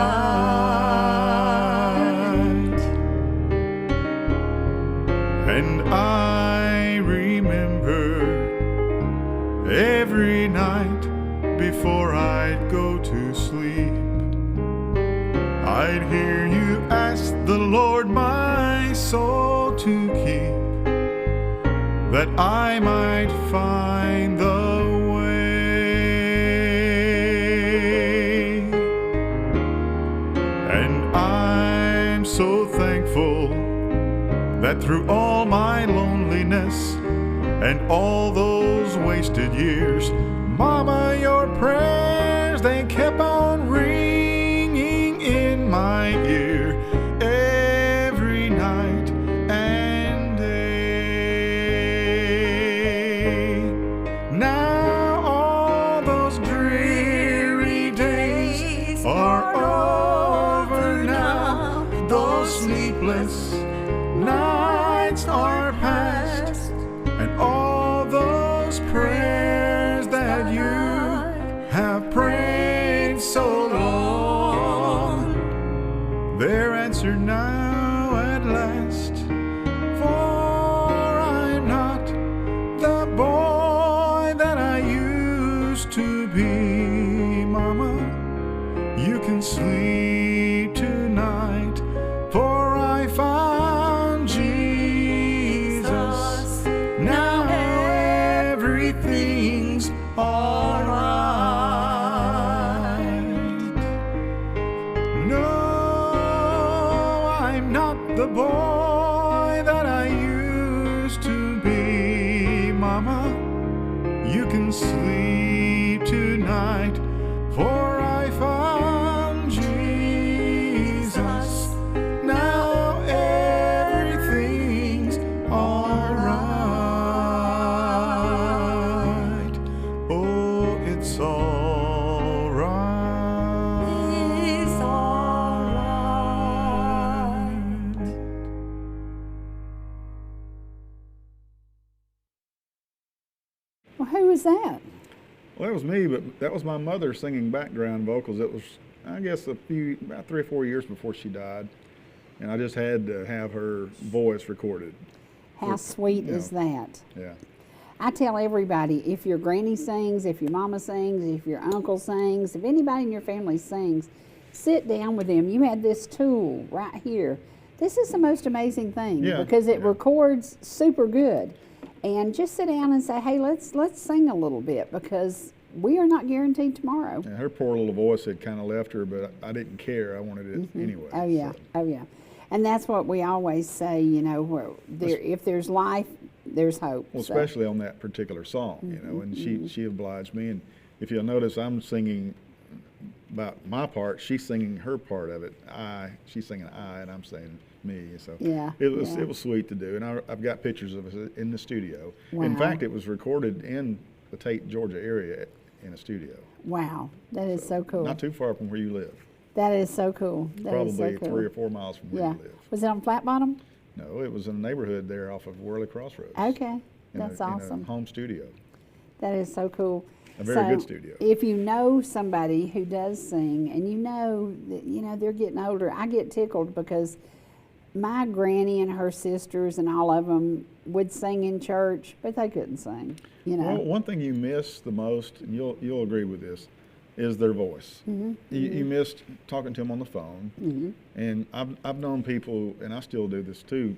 Speaker 2: And I remember every night before I'd go to sleep, I'd hear you ask the Lord my soul to keep, that I might find the way. And I'm so thankful that through all my loneliness and all those wasted years, Mama, your prayers, they kept on ringing in my ear every night and day. Now all those dreary days are over now, those sleepless nights are past,
Speaker 7: to be, Mama. You can sleep tonight, for I found Jesus. Now everything's alright. No, I'm not the boy that I used to be, Mama. You can sleep tonight, for I found Jesus. Now everything's alright. Oh, it's alright. It's alright.
Speaker 1: Well, who was that?
Speaker 2: Well, that was me, but that was my mother singing background vocals. It was, I guess, about 3 or 4 years before she died, and I just had to have her voice recorded.
Speaker 1: How sweet
Speaker 2: you
Speaker 1: is
Speaker 2: know.
Speaker 1: that?
Speaker 2: Yeah.
Speaker 1: I tell everybody, if your granny sings, if your mama sings, if your uncle sings, if anybody in your family sings, sit down with them. You have this tool right here. This is the most amazing thing
Speaker 2: Yeah,
Speaker 1: because it
Speaker 2: yeah.
Speaker 1: records super good. And just sit down and say, hey, let's sing a little bit, because we are not guaranteed tomorrow.
Speaker 2: And her poor little voice had kind of left her, but I didn't care. I wanted it anyway.
Speaker 1: Oh yeah,
Speaker 2: so.
Speaker 1: oh yeah. And that's what we always say, you know, where if there's life, there's hope.
Speaker 2: Well,
Speaker 1: So,
Speaker 2: especially on that particular song, you know, and she obliged me. And if you'll notice, I'm singing about my part, she's singing her part of it. She's singing I, and I'm saying me. So
Speaker 1: Yeah,
Speaker 2: it was
Speaker 1: yeah.
Speaker 2: it was sweet to do, and I've got pictures of us in the studio.
Speaker 1: Wow.
Speaker 2: In fact, it was recorded in the Tate, Georgia area in a studio.
Speaker 1: wow, that is so cool.
Speaker 2: Not too far from where you live.
Speaker 1: That is so cool. That is so
Speaker 2: Probably
Speaker 1: cool.
Speaker 2: 3 or 4 miles from where
Speaker 1: Yeah.
Speaker 2: you live.
Speaker 1: Was it on Flat Bottom?
Speaker 2: No, it was in a neighborhood there off of Worley Crossroads.
Speaker 1: Okay,
Speaker 2: in
Speaker 1: that's
Speaker 2: a
Speaker 1: awesome.
Speaker 2: home studio.
Speaker 1: That is so cool.
Speaker 2: A very good studio.
Speaker 1: If you know somebody who does sing, and you know that they're getting older, I get tickled because my granny and her sisters and all of them would sing in church, but they couldn't sing. You know.
Speaker 2: Well, one thing you miss the most, and you'll agree with this, is their voice. You missed talking to them on the phone. And I've known people, and I still do this too.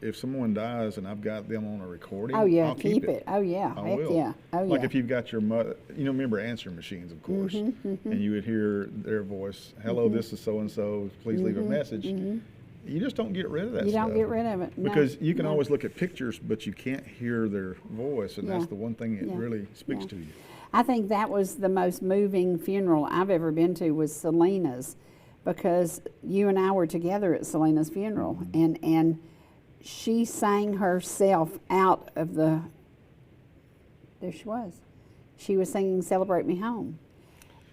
Speaker 2: If someone dies and I've got them on a recording,
Speaker 1: Oh yeah,
Speaker 2: I'll keep it.
Speaker 1: Oh yeah,
Speaker 2: I
Speaker 1: heck
Speaker 2: will.
Speaker 1: yeah. Oh
Speaker 2: Like
Speaker 1: yeah.
Speaker 2: if you've got your mother, remember answering machines, of course, and you would hear their voice. Hello, this is so and so. Please leave a message. You just don't get rid of that
Speaker 1: You
Speaker 2: stuff.
Speaker 1: don't get rid of it. No,
Speaker 2: Because you can
Speaker 1: no.
Speaker 2: always look at pictures, but you can't hear their voice, and that's
Speaker 1: Yeah.
Speaker 2: the one thing that
Speaker 1: Yeah.
Speaker 2: really speaks
Speaker 1: Yeah.
Speaker 2: to you.
Speaker 1: I think that was the most moving funeral I've ever been to, was Selena's, because you and I were together at Selena's funeral, and she sang herself out of the. There she was. She was singing "Celebrate Me Home,"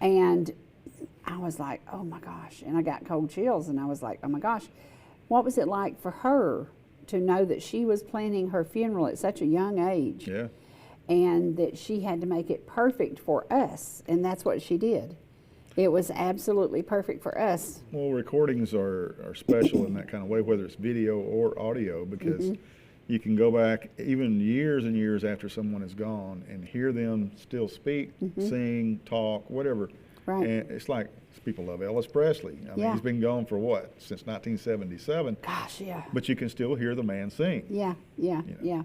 Speaker 1: and I was like, "Oh my gosh!" And I got cold chills, and I was like, "Oh my gosh!" What was it like for her to know that she was planning her funeral at such a young age?
Speaker 2: Yeah.
Speaker 1: And that she had to make it perfect for us, and that's what she did. It was absolutely perfect for us.
Speaker 2: Well, recordings are special in that kind of way, whether it's video or audio, because you can go back even years and years after someone is gone and hear them still speak, sing, talk, whatever.
Speaker 1: Right.
Speaker 2: And it's like people love Elvis Presley. I mean,
Speaker 1: Yeah.
Speaker 2: he's been gone for what, since 1977,
Speaker 1: Gosh, yeah.
Speaker 2: but you can still hear the man sing.
Speaker 1: Yeah, yeah,
Speaker 2: You know.
Speaker 1: yeah.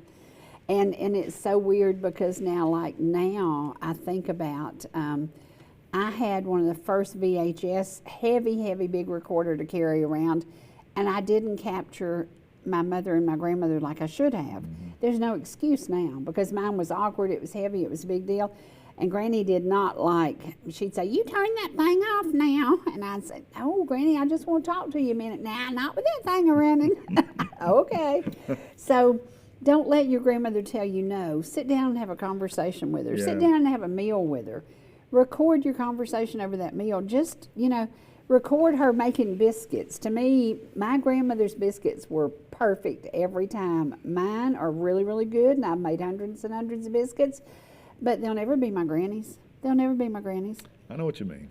Speaker 1: And it's so weird because now I think about, I had one of the first VHS, heavy big recorder to carry around, and I didn't capture my mother and my grandmother like I should have. There's no excuse now because mine was awkward, it was heavy, it was a big deal. And Granny did not she'd say, "You turn that thing off now." And I'd say, "Oh, Granny, I just want to talk to you a minute." "Nah, not with that thing running." Okay. So don't let your grandmother tell you no. Sit down and have a conversation with her. Sit
Speaker 2: Yeah.
Speaker 1: down and have a meal with her. Record your conversation over that meal. Just, record her making biscuits. To me, my grandmother's biscuits were perfect every time. Mine are really, really good, and I've made hundreds and hundreds of biscuits. But they'll never be my granny's. They'll never be my granny's.
Speaker 2: I know what you mean.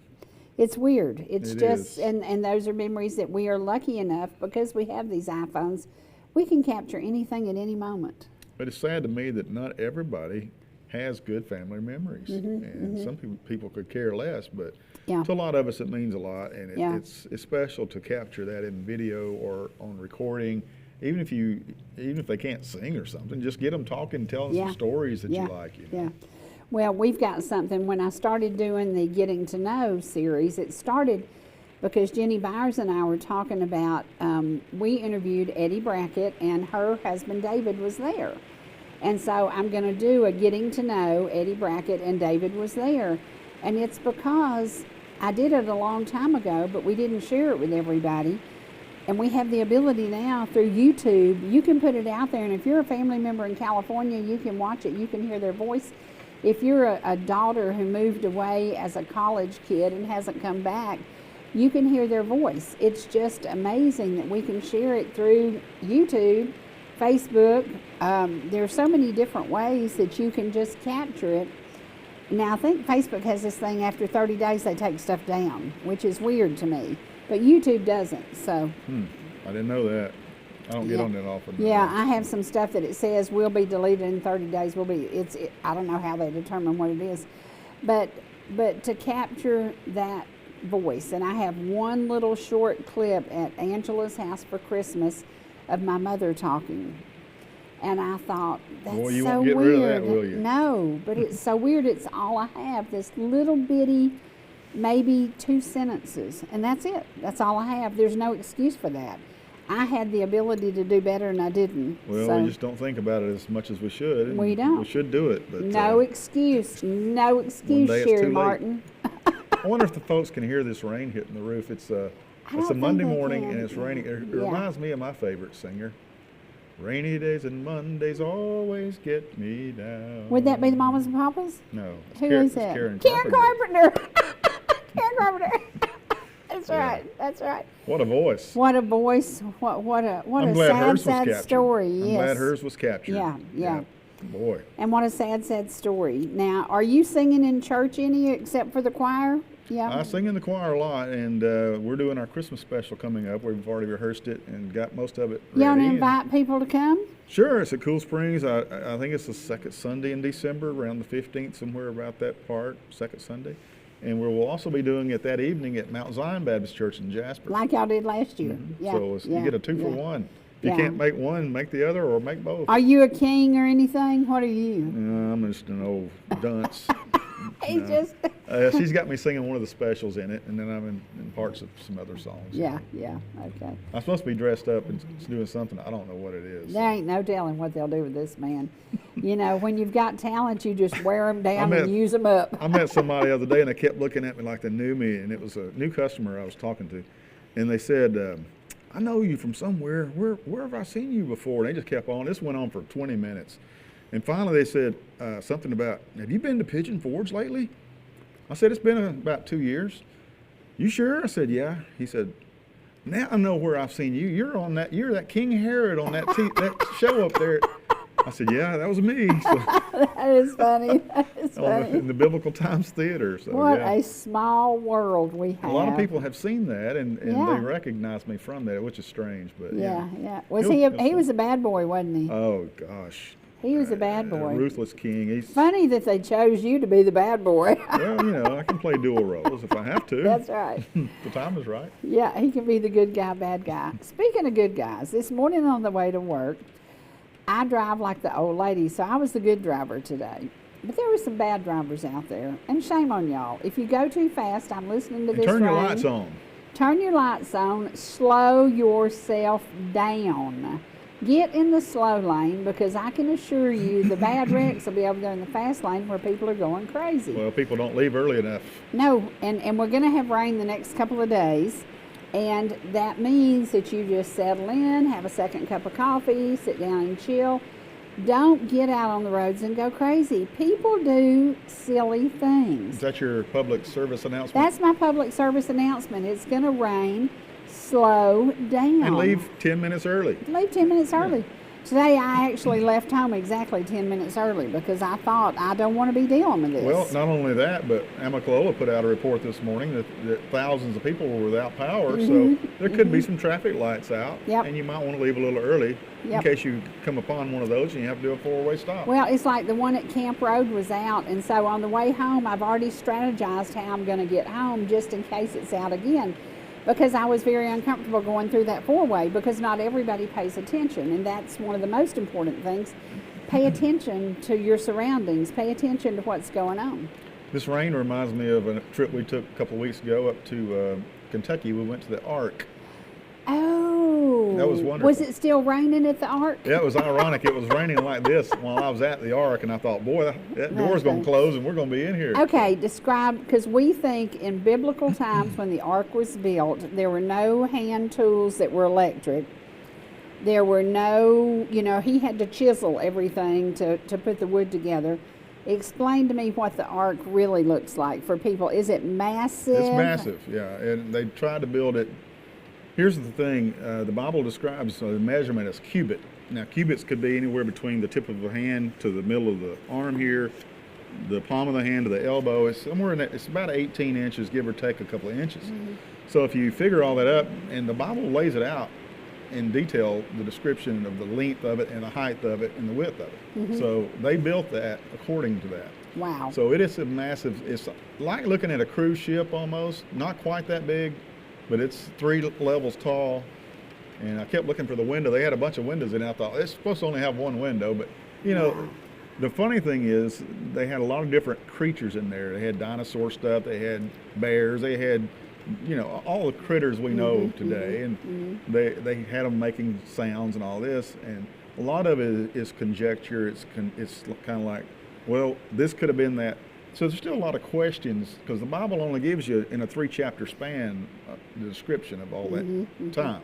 Speaker 1: It's weird. It's
Speaker 2: It
Speaker 1: just,
Speaker 2: is.
Speaker 1: and those are memories that we are lucky enough, because we have these iPhones, we can capture anything at any moment.
Speaker 2: But it's sad to me that not everybody has good family memories, and some people could care less, but
Speaker 1: Yeah.
Speaker 2: to a lot of us it means a lot, and
Speaker 1: Yeah.
Speaker 2: it's special to capture that in video or on recording. Even if they can't sing or something, just get them talking, telling
Speaker 1: Yeah.
Speaker 2: some stories that
Speaker 1: Yeah.
Speaker 2: you like. You know?
Speaker 1: Yeah. Well, we've got something. When I started doing the Getting to Know series, it started because Jenny Byers and I were talking about, we interviewed Eddie Brackett, and her husband David was there. And so I'm going to do a Getting to Know Eddie Brackett, and David was there. And it's because I did it a long time ago, but we didn't share it with everybody. And we have the ability now through YouTube, you can put it out there, and if you're a family member in California, you can watch it, you can hear their voice. If you're a daughter who moved away as a college kid and hasn't come back, you can hear their voice. It's just amazing that we can share it through YouTube, Facebook. There are so many different ways that you can just capture it. Now, I think Facebook has this thing, after 30 days they take stuff down, which is weird to me. But YouTube doesn't, so.
Speaker 2: I didn't know that. I don't get
Speaker 1: Yeah.
Speaker 2: on that often.
Speaker 1: Yeah, I have some stuff that it says will be deleted in 30 days. I don't know how they determine what it is. But to capture that voice, and I have one little short clip at Angela's house for Christmas of my mother talking. And I thought, that's
Speaker 2: Boy, you
Speaker 1: so
Speaker 2: won't get
Speaker 1: weird.
Speaker 2: rid of that, will you?
Speaker 1: No, but it's so weird. It's all I have, this little bitty, maybe 2 sentences, and that's it. That's all I have. There's no excuse for that. I had the ability to do better, and I didn't.
Speaker 2: Well,
Speaker 1: so
Speaker 2: we just don't think about it as much as we should. and
Speaker 1: We don't.
Speaker 2: We should do it, but
Speaker 1: no excuse. No excuse,
Speaker 2: day it's
Speaker 1: Sherry
Speaker 2: too late.
Speaker 1: Martin.
Speaker 2: I wonder if the folks can hear this rain hitting the roof. It's a
Speaker 1: don't think
Speaker 2: Monday
Speaker 1: they
Speaker 2: morning,
Speaker 1: can.
Speaker 2: and it's raining. It
Speaker 1: Yeah.
Speaker 2: reminds me of my favorite singer. Rainy days and Mondays always get me down.
Speaker 1: Would that be the Mamas and Papas?
Speaker 2: No. it's
Speaker 1: Who
Speaker 2: Karen-
Speaker 1: is
Speaker 2: it's
Speaker 1: that?
Speaker 2: Karen
Speaker 1: Karen
Speaker 2: Carpenter.
Speaker 1: Carpenter. Karen Carpenter. That's
Speaker 2: Yeah.
Speaker 1: right. That's right.
Speaker 2: What a voice.
Speaker 1: What a voice. What a
Speaker 2: I'm glad hers was
Speaker 1: sad
Speaker 2: captured.
Speaker 1: story.
Speaker 2: I'm
Speaker 1: Yes.
Speaker 2: glad hers was captured.
Speaker 1: Yeah.
Speaker 2: Boy.
Speaker 1: And what a sad story. Now, are you singing in church any except for the choir? Yeah.
Speaker 2: I sing in the choir a lot, and we're doing our Christmas special coming up. We've already rehearsed it and got most of it
Speaker 1: You want
Speaker 2: ready.
Speaker 1: to
Speaker 2: and-
Speaker 1: invite people to come?
Speaker 2: Sure, it's at Cool Springs. I think it's the second Sunday in December, around the 15th, somewhere about that part, second Sunday. And we'll also be doing it that evening at Mount Zion Baptist Church in Jasper.
Speaker 1: Like y'all did last year. Yeah.
Speaker 2: So you get a 2 for 1. If you
Speaker 1: Yeah.
Speaker 2: can't make one, make the other, or make both.
Speaker 1: Are you a king or anything? What are you?
Speaker 2: I'm just an old dunce.
Speaker 1: He's just.
Speaker 2: She's got me singing one of the specials in it, and then I'm in parts of some other songs.
Speaker 1: Yeah. Okay.
Speaker 2: I'm supposed to be dressed up and doing something. I don't know what it is.
Speaker 1: There ain't no telling what they'll do with this man. You know, when you've got talent, you just wear them down
Speaker 2: met-
Speaker 1: and use them up.
Speaker 2: I met somebody the other day, and they kept looking at me like they knew me, and it was a new customer I was talking to, and they said, I know you from somewhere. Where have I seen you before? And they just kept on. This went on for 20 minutes. And finally they said something about, have you been to Pigeon Forge lately? I said, it's been about 2 years. You sure? I said, yeah. He said, now I know where I've seen you. You're that King Herod on that show up there. I said, yeah, that was me. So,
Speaker 1: That is funny. That is funny.
Speaker 2: in the Biblical Times Theater. So,
Speaker 1: What
Speaker 2: yeah.
Speaker 1: a small world we have.
Speaker 2: A lot of people have seen that, and
Speaker 1: Yeah.
Speaker 2: they recognize me from that, which is strange. But
Speaker 1: Yeah. Was
Speaker 2: He'll-
Speaker 1: he was a bad boy, wasn't he?
Speaker 2: Oh gosh.
Speaker 1: He was a bad boy.
Speaker 2: Ruthless king. He's
Speaker 1: Funny that they chose you to be the bad boy.
Speaker 2: well, I can play dual roles if I have to.
Speaker 1: That's right.
Speaker 2: The time is right.
Speaker 1: Yeah, he can be the good guy, bad guy. Speaking of good guys, this morning on the way to work, I drive like the old lady, so I was the good driver today. But there were some bad drivers out there, and shame on y'all. If you go too fast, I'm listening to
Speaker 2: And
Speaker 1: this
Speaker 2: turn your
Speaker 1: rain.
Speaker 2: lights on.
Speaker 1: Turn your lights on. Slow yourself down. Get in the slow lane, because I can assure you the bad wrecks will be over there in the fast lane where people are going crazy.
Speaker 2: Well, people don't leave early enough.
Speaker 1: No, and we're going to have rain the next couple of days, and that means that you just settle in, have a second cup of coffee, sit down and chill. Don't get out on the roads and go crazy. People do silly
Speaker 2: Is
Speaker 1: things.
Speaker 2: that your public service announcement?
Speaker 1: That's my public service announcement. It's going to rain. Slow down.
Speaker 2: And leave 10 minutes early.
Speaker 1: Leave 10 minutes early. Today I actually left home exactly 10 minutes early because I thought I don't want to be dealing with this.
Speaker 2: Well, not only that, but Amicalola put out a report this morning that thousands of people were without power, so there could be some traffic lights out,
Speaker 1: Yep.
Speaker 2: and you might want to leave a little early in
Speaker 1: Yep.
Speaker 2: case you come upon one of those and you have to do a four-way stop.
Speaker 1: Well, it's like the one at Camp Road was out, and so on the way home, I've already strategized how I'm going to get home just in case it's out again, because I was very uncomfortable going through that four-way because not everybody pays attention, and that's one of the most important things. Pay attention to your surroundings. Pay attention to what's going on.
Speaker 2: This rain reminds me of a trip we took a couple of weeks ago up to Kentucky. We went to the Ark.
Speaker 1: Oh.
Speaker 2: That was wonderful.
Speaker 1: Was it still raining at the Ark?
Speaker 2: Yeah, it was ironic. It was raining like this while I was at the Ark, and I thought, boy, that door's going to close and we're going to be in here.
Speaker 1: Okay, describe, because we think in biblical times when the ark was built, there were no hand tools that were electric. There were no, he had to chisel everything to put the wood together. Explain to me what the ark really looks like for people. Is it massive?
Speaker 2: It's massive, yeah, and they tried to build it. Here's the thing, the Bible describes the measurement as cubit. Now, cubits could be anywhere between the tip of the hand to the middle of the arm here, the palm of the hand to the elbow. It's somewhere in that, it's about 18 inches, give or take a couple of inches. So if you figure all that up, and the Bible lays it out in detail, the description of the length of it and the height of it and the width of it. So they built that according to that.
Speaker 1: Wow.
Speaker 2: So it is a massive, it's like looking at a cruise ship almost, not quite that big, but it's 3 levels tall. And I kept looking for the window. They had a bunch of windows in it. I thought, it's supposed to only have one window. But, the funny thing is they had a lot of different creatures in there. They had dinosaur stuff. They had bears. They had, all the critters we know today. And they had them making sounds and all this. And a lot of it is conjecture. It's kind of like, well, this could have been that. So there's still a lot of questions because the Bible only gives you, in a 3-chapter span, the description of all that time.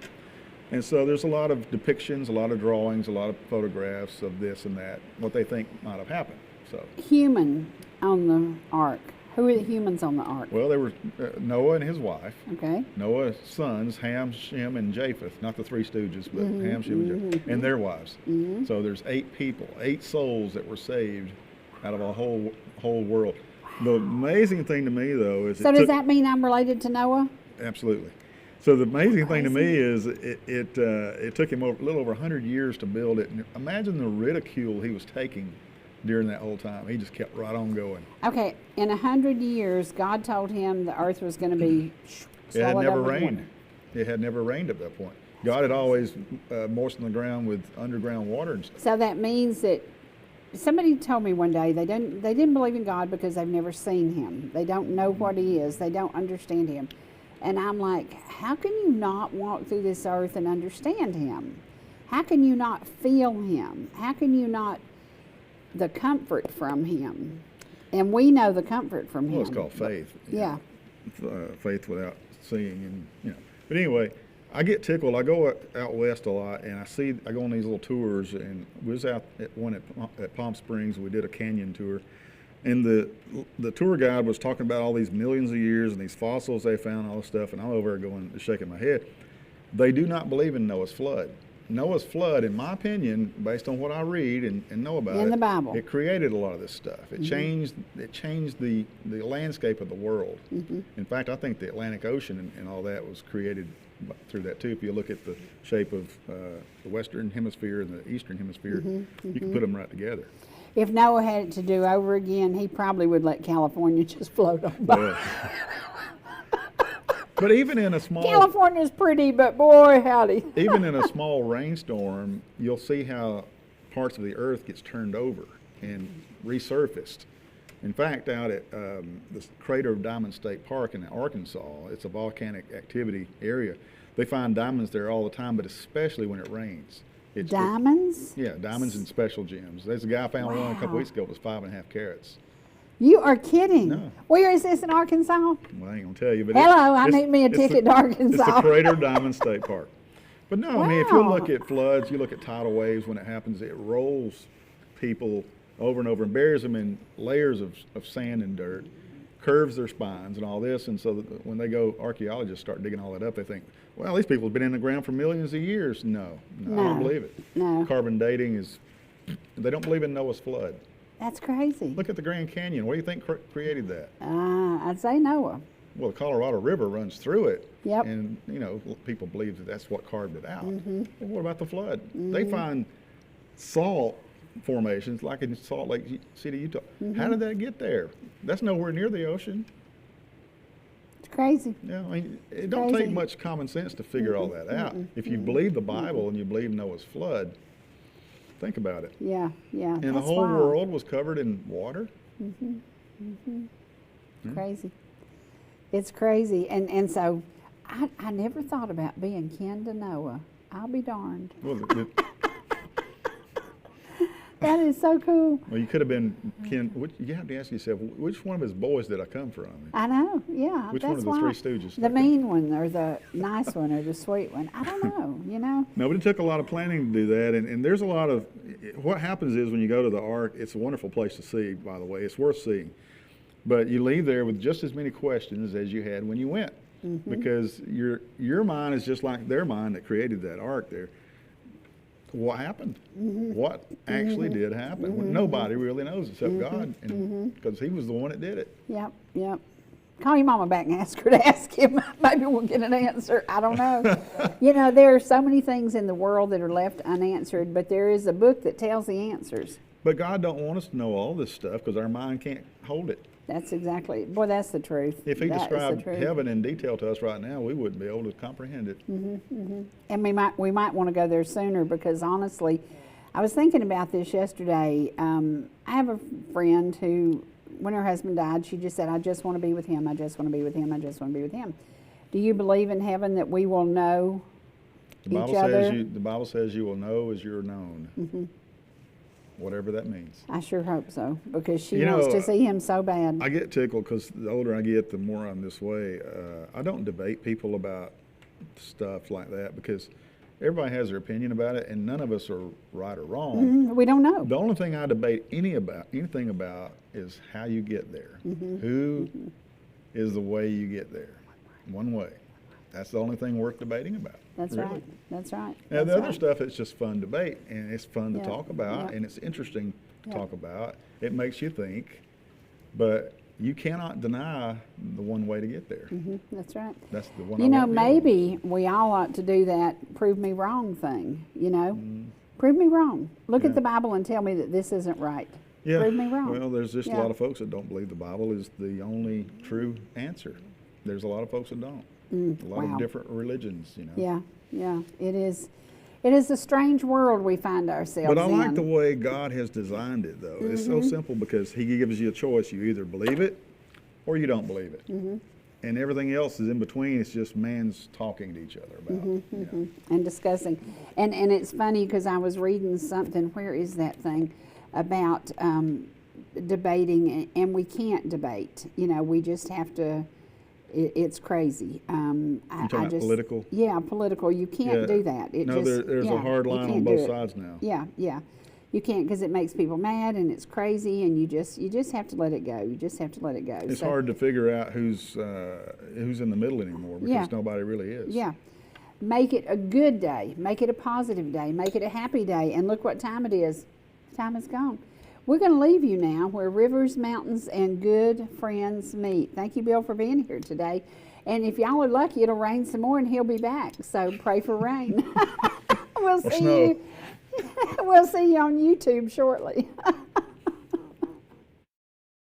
Speaker 2: And so there's a lot of depictions, a lot of drawings, a lot of photographs of this and that, what they think might have happened. So
Speaker 1: Human on the ark. Who are the humans on the ark?
Speaker 2: Well, there were Noah and his wife.
Speaker 1: Okay.
Speaker 2: Noah's sons, Ham, Shem, and Japheth. Not the Three Stooges, but Ham, Shem, and Japheth. And their wives. So there's 8 people, 8 souls that were saved out of a whole world. The amazing thing to me, though, is
Speaker 1: So does that mean I'm related to Noah?
Speaker 2: Absolutely. So the amazing thing to me is it took him a little over 100 years to build it. And imagine the ridicule he was taking during that whole time. He just kept right on going.
Speaker 1: Okay, in 100 years, God told him the earth was going to be
Speaker 2: It had
Speaker 1: swallowed
Speaker 2: never
Speaker 1: up with
Speaker 2: rained.
Speaker 1: water.
Speaker 2: It had never rained at that point. God had always moistened the ground with underground water and stuff.
Speaker 1: So that means that somebody told me one day they didn't believe in God because they've never seen him. They don't know what he is. They don't understand him. And I'm like, how can you not walk through this earth and understand him? How can you not feel him? How can you not the comfort from him? And we know the comfort from him.
Speaker 2: Well, it's called faith.
Speaker 1: Yeah.
Speaker 2: Faith without seeing, and But anyway, I get tickled. I go out west a lot, and I go on these little tours, and we was out at one at Palm Springs. We did a canyon tour, and the tour guide was talking about all these millions of years and these fossils they found, all this stuff, and I'm over there going, shaking my head. They do not believe in Noah's flood. Noah's flood, in my opinion, based on what I read and know about
Speaker 1: In the Bible.
Speaker 2: it created a lot of this stuff. It changed the landscape of the world. In fact, I think the Atlantic Ocean and all that was created through that too. If you look at the shape of the Western Hemisphere and the Eastern Hemisphere, you can put them right together.
Speaker 1: If Noah had it to do over again, he probably would let California just float on by.
Speaker 2: But, but even in a small
Speaker 1: California's pretty, but boy, howdy.
Speaker 2: even in a small rainstorm, you'll see how parts of the earth gets turned over and resurfaced. In fact, out at the crater of Diamond State Park in Arkansas, it's a volcanic activity area. They find diamonds there all the time, but especially when it rains.
Speaker 1: Diamonds?
Speaker 2: Yeah, diamonds and special gems. There's a guy found one a couple weeks ago. It was 5.5 carats.
Speaker 1: You are kidding.
Speaker 2: No.
Speaker 1: Where is this in Arkansas?
Speaker 2: Well, I ain't gonna tell you, but
Speaker 1: Hello, I
Speaker 2: it's-
Speaker 1: need me a
Speaker 2: it's
Speaker 1: ticket
Speaker 2: the-
Speaker 1: to Arkansas.
Speaker 2: It's the crater of Diamond State Park. But no, I mean, if you
Speaker 1: Wow.
Speaker 2: look at floods, you look at tidal waves, when it happens, it rolls people over and over and buries them in layers of sand and dirt, curves their spines and all this, and so that when they go, archaeologists start digging all that up, they think, well, these people have been in the ground for millions of years. No, I don't believe it.
Speaker 1: No.
Speaker 2: Carbon dating is, they don't believe in Noah's flood.
Speaker 1: That's crazy.
Speaker 2: Look at the Grand Canyon. What do you think created that?
Speaker 1: I'd say Noah.
Speaker 2: Well, the Colorado River runs through it.
Speaker 1: Yep.
Speaker 2: And, you know, people believe that that's what carved it out. Well, what about the flood? They find salt formations like in Salt Lake City, Utah. How did that get there? That's nowhere near the ocean.
Speaker 1: It's crazy.
Speaker 2: Yeah, I mean, it don't take much common sense to figure all that out. If you believe the Bible and you believe Noah's flood, think about it.
Speaker 1: Yeah, yeah.
Speaker 2: And the
Speaker 1: that's
Speaker 2: whole
Speaker 1: wild.
Speaker 2: world was covered in water.
Speaker 1: Crazy. It's crazy. And so I never thought about being kin to Noah. I'll be darned.
Speaker 2: Well,
Speaker 1: That is so cool.
Speaker 2: well, you could have been kin. You have to ask yourself, which one of his boys did I come from?
Speaker 1: I know, yeah.
Speaker 2: Which
Speaker 1: that's
Speaker 2: one of the
Speaker 1: why.
Speaker 2: Three Stooges?
Speaker 1: The mean one or the nice one or the sweet one. I don't know, you know.
Speaker 2: No, but it took a lot of planning to do that, and there's a lot of, what happens is when you go to the Ark, it's a wonderful place to see, by the way. It's worth seeing. But you leave there with just as many questions as you had when you went, because your mind is just like their mind that created that Ark there. What happened? What actually did happen? Well, nobody really knows except God, and because He was the one that did it.
Speaker 1: Yep, yep. Call your mama back and ask her to ask him. Maybe we'll get an answer. I don't know. You know, there are so many things in the world that are left unanswered, but there is a book that tells the answers.
Speaker 2: But God don't want us to know all this stuff because our mind can't hold it.
Speaker 1: That's exactly, boy, that's the truth.
Speaker 2: If He
Speaker 1: That is the
Speaker 2: described
Speaker 1: truth.
Speaker 2: heaven in detail to us right now, we wouldn't be able to comprehend it.
Speaker 1: And we might want to go there sooner because honestly, I was thinking about this yesterday. I have a friend who, when her husband died, she just said, I just want to be with him. I just want to be with him. I just want to be with him. Do you believe in heaven that we will know
Speaker 2: The
Speaker 1: each other?
Speaker 2: The Bible says you will know as you're known. Whatever that means.
Speaker 1: I sure hope so because she
Speaker 2: You
Speaker 1: wants
Speaker 2: know,
Speaker 1: to see him so bad.
Speaker 2: I get tickled because the older I get, the more I'm this way. I don't debate people about stuff like that because everybody has their opinion about it, and none of us are right or wrong.
Speaker 1: We don't know.
Speaker 2: The only thing I debate anything about is how you get there. Who is the way you get there? One way. That's the only thing worth debating about.
Speaker 1: That's
Speaker 2: really.
Speaker 1: right. That's right.
Speaker 2: Now,
Speaker 1: That's
Speaker 2: the other
Speaker 1: right.
Speaker 2: stuff, it's just fun debate, and it's fun to
Speaker 1: Yeah,
Speaker 2: talk about,
Speaker 1: yeah.
Speaker 2: and it's interesting to
Speaker 1: Yeah.
Speaker 2: talk about. It makes you think, but you cannot deny the one way to get there.
Speaker 1: That's right.
Speaker 2: That's the one.
Speaker 1: You
Speaker 2: I
Speaker 1: know,
Speaker 2: won't deal with.
Speaker 1: maybe we all ought to do that prove me wrong thing, you know? Prove me wrong. Look
Speaker 2: Yeah.
Speaker 1: at the Bible and tell me that this isn't right.
Speaker 2: Yeah.
Speaker 1: Prove me wrong.
Speaker 2: Well, there's just
Speaker 1: Yeah.
Speaker 2: a lot of folks that don't believe the Bible is the only true answer. There's a lot of folks that don't. A lot
Speaker 1: wow.
Speaker 2: of different religions, you know.
Speaker 1: Yeah, yeah. It is a strange world we find ourselves
Speaker 2: But I like
Speaker 1: in.
Speaker 2: the way God has designed it, though. It's so simple because He gives you a choice. You either believe it or you don't believe it. And everything else is in between. It's just man's talking to each other about you know.
Speaker 1: And discussing. And it's funny because I was reading something, where is that thing, about debating, and we can't debate. You know, we just have to, it's crazy.
Speaker 2: You're talking about political?
Speaker 1: Yeah, political. You can't
Speaker 2: Yeah.
Speaker 1: do that.
Speaker 2: No, there's a hard
Speaker 1: you
Speaker 2: line on
Speaker 1: can't
Speaker 2: both
Speaker 1: do it.
Speaker 2: sides now.
Speaker 1: Yeah, yeah. You can't because it makes people mad and it's crazy, and you just have to let it go. You just have to let it go.
Speaker 2: It's
Speaker 1: So-
Speaker 2: hard to figure out who's in the middle anymore because
Speaker 1: Yeah.
Speaker 2: nobody really is.
Speaker 1: Yeah. Make it a good day. Make it a positive day. Make it a happy day. And look what time it is. Time is gone. We're going to leave you now where rivers, mountains, and good friends meet. Thank you, Bill, for being here today. And if y'all are lucky, it'll rain some more and he'll be back. So pray for rain. We'll see
Speaker 2: snow.
Speaker 1: you. We'll see you on YouTube shortly.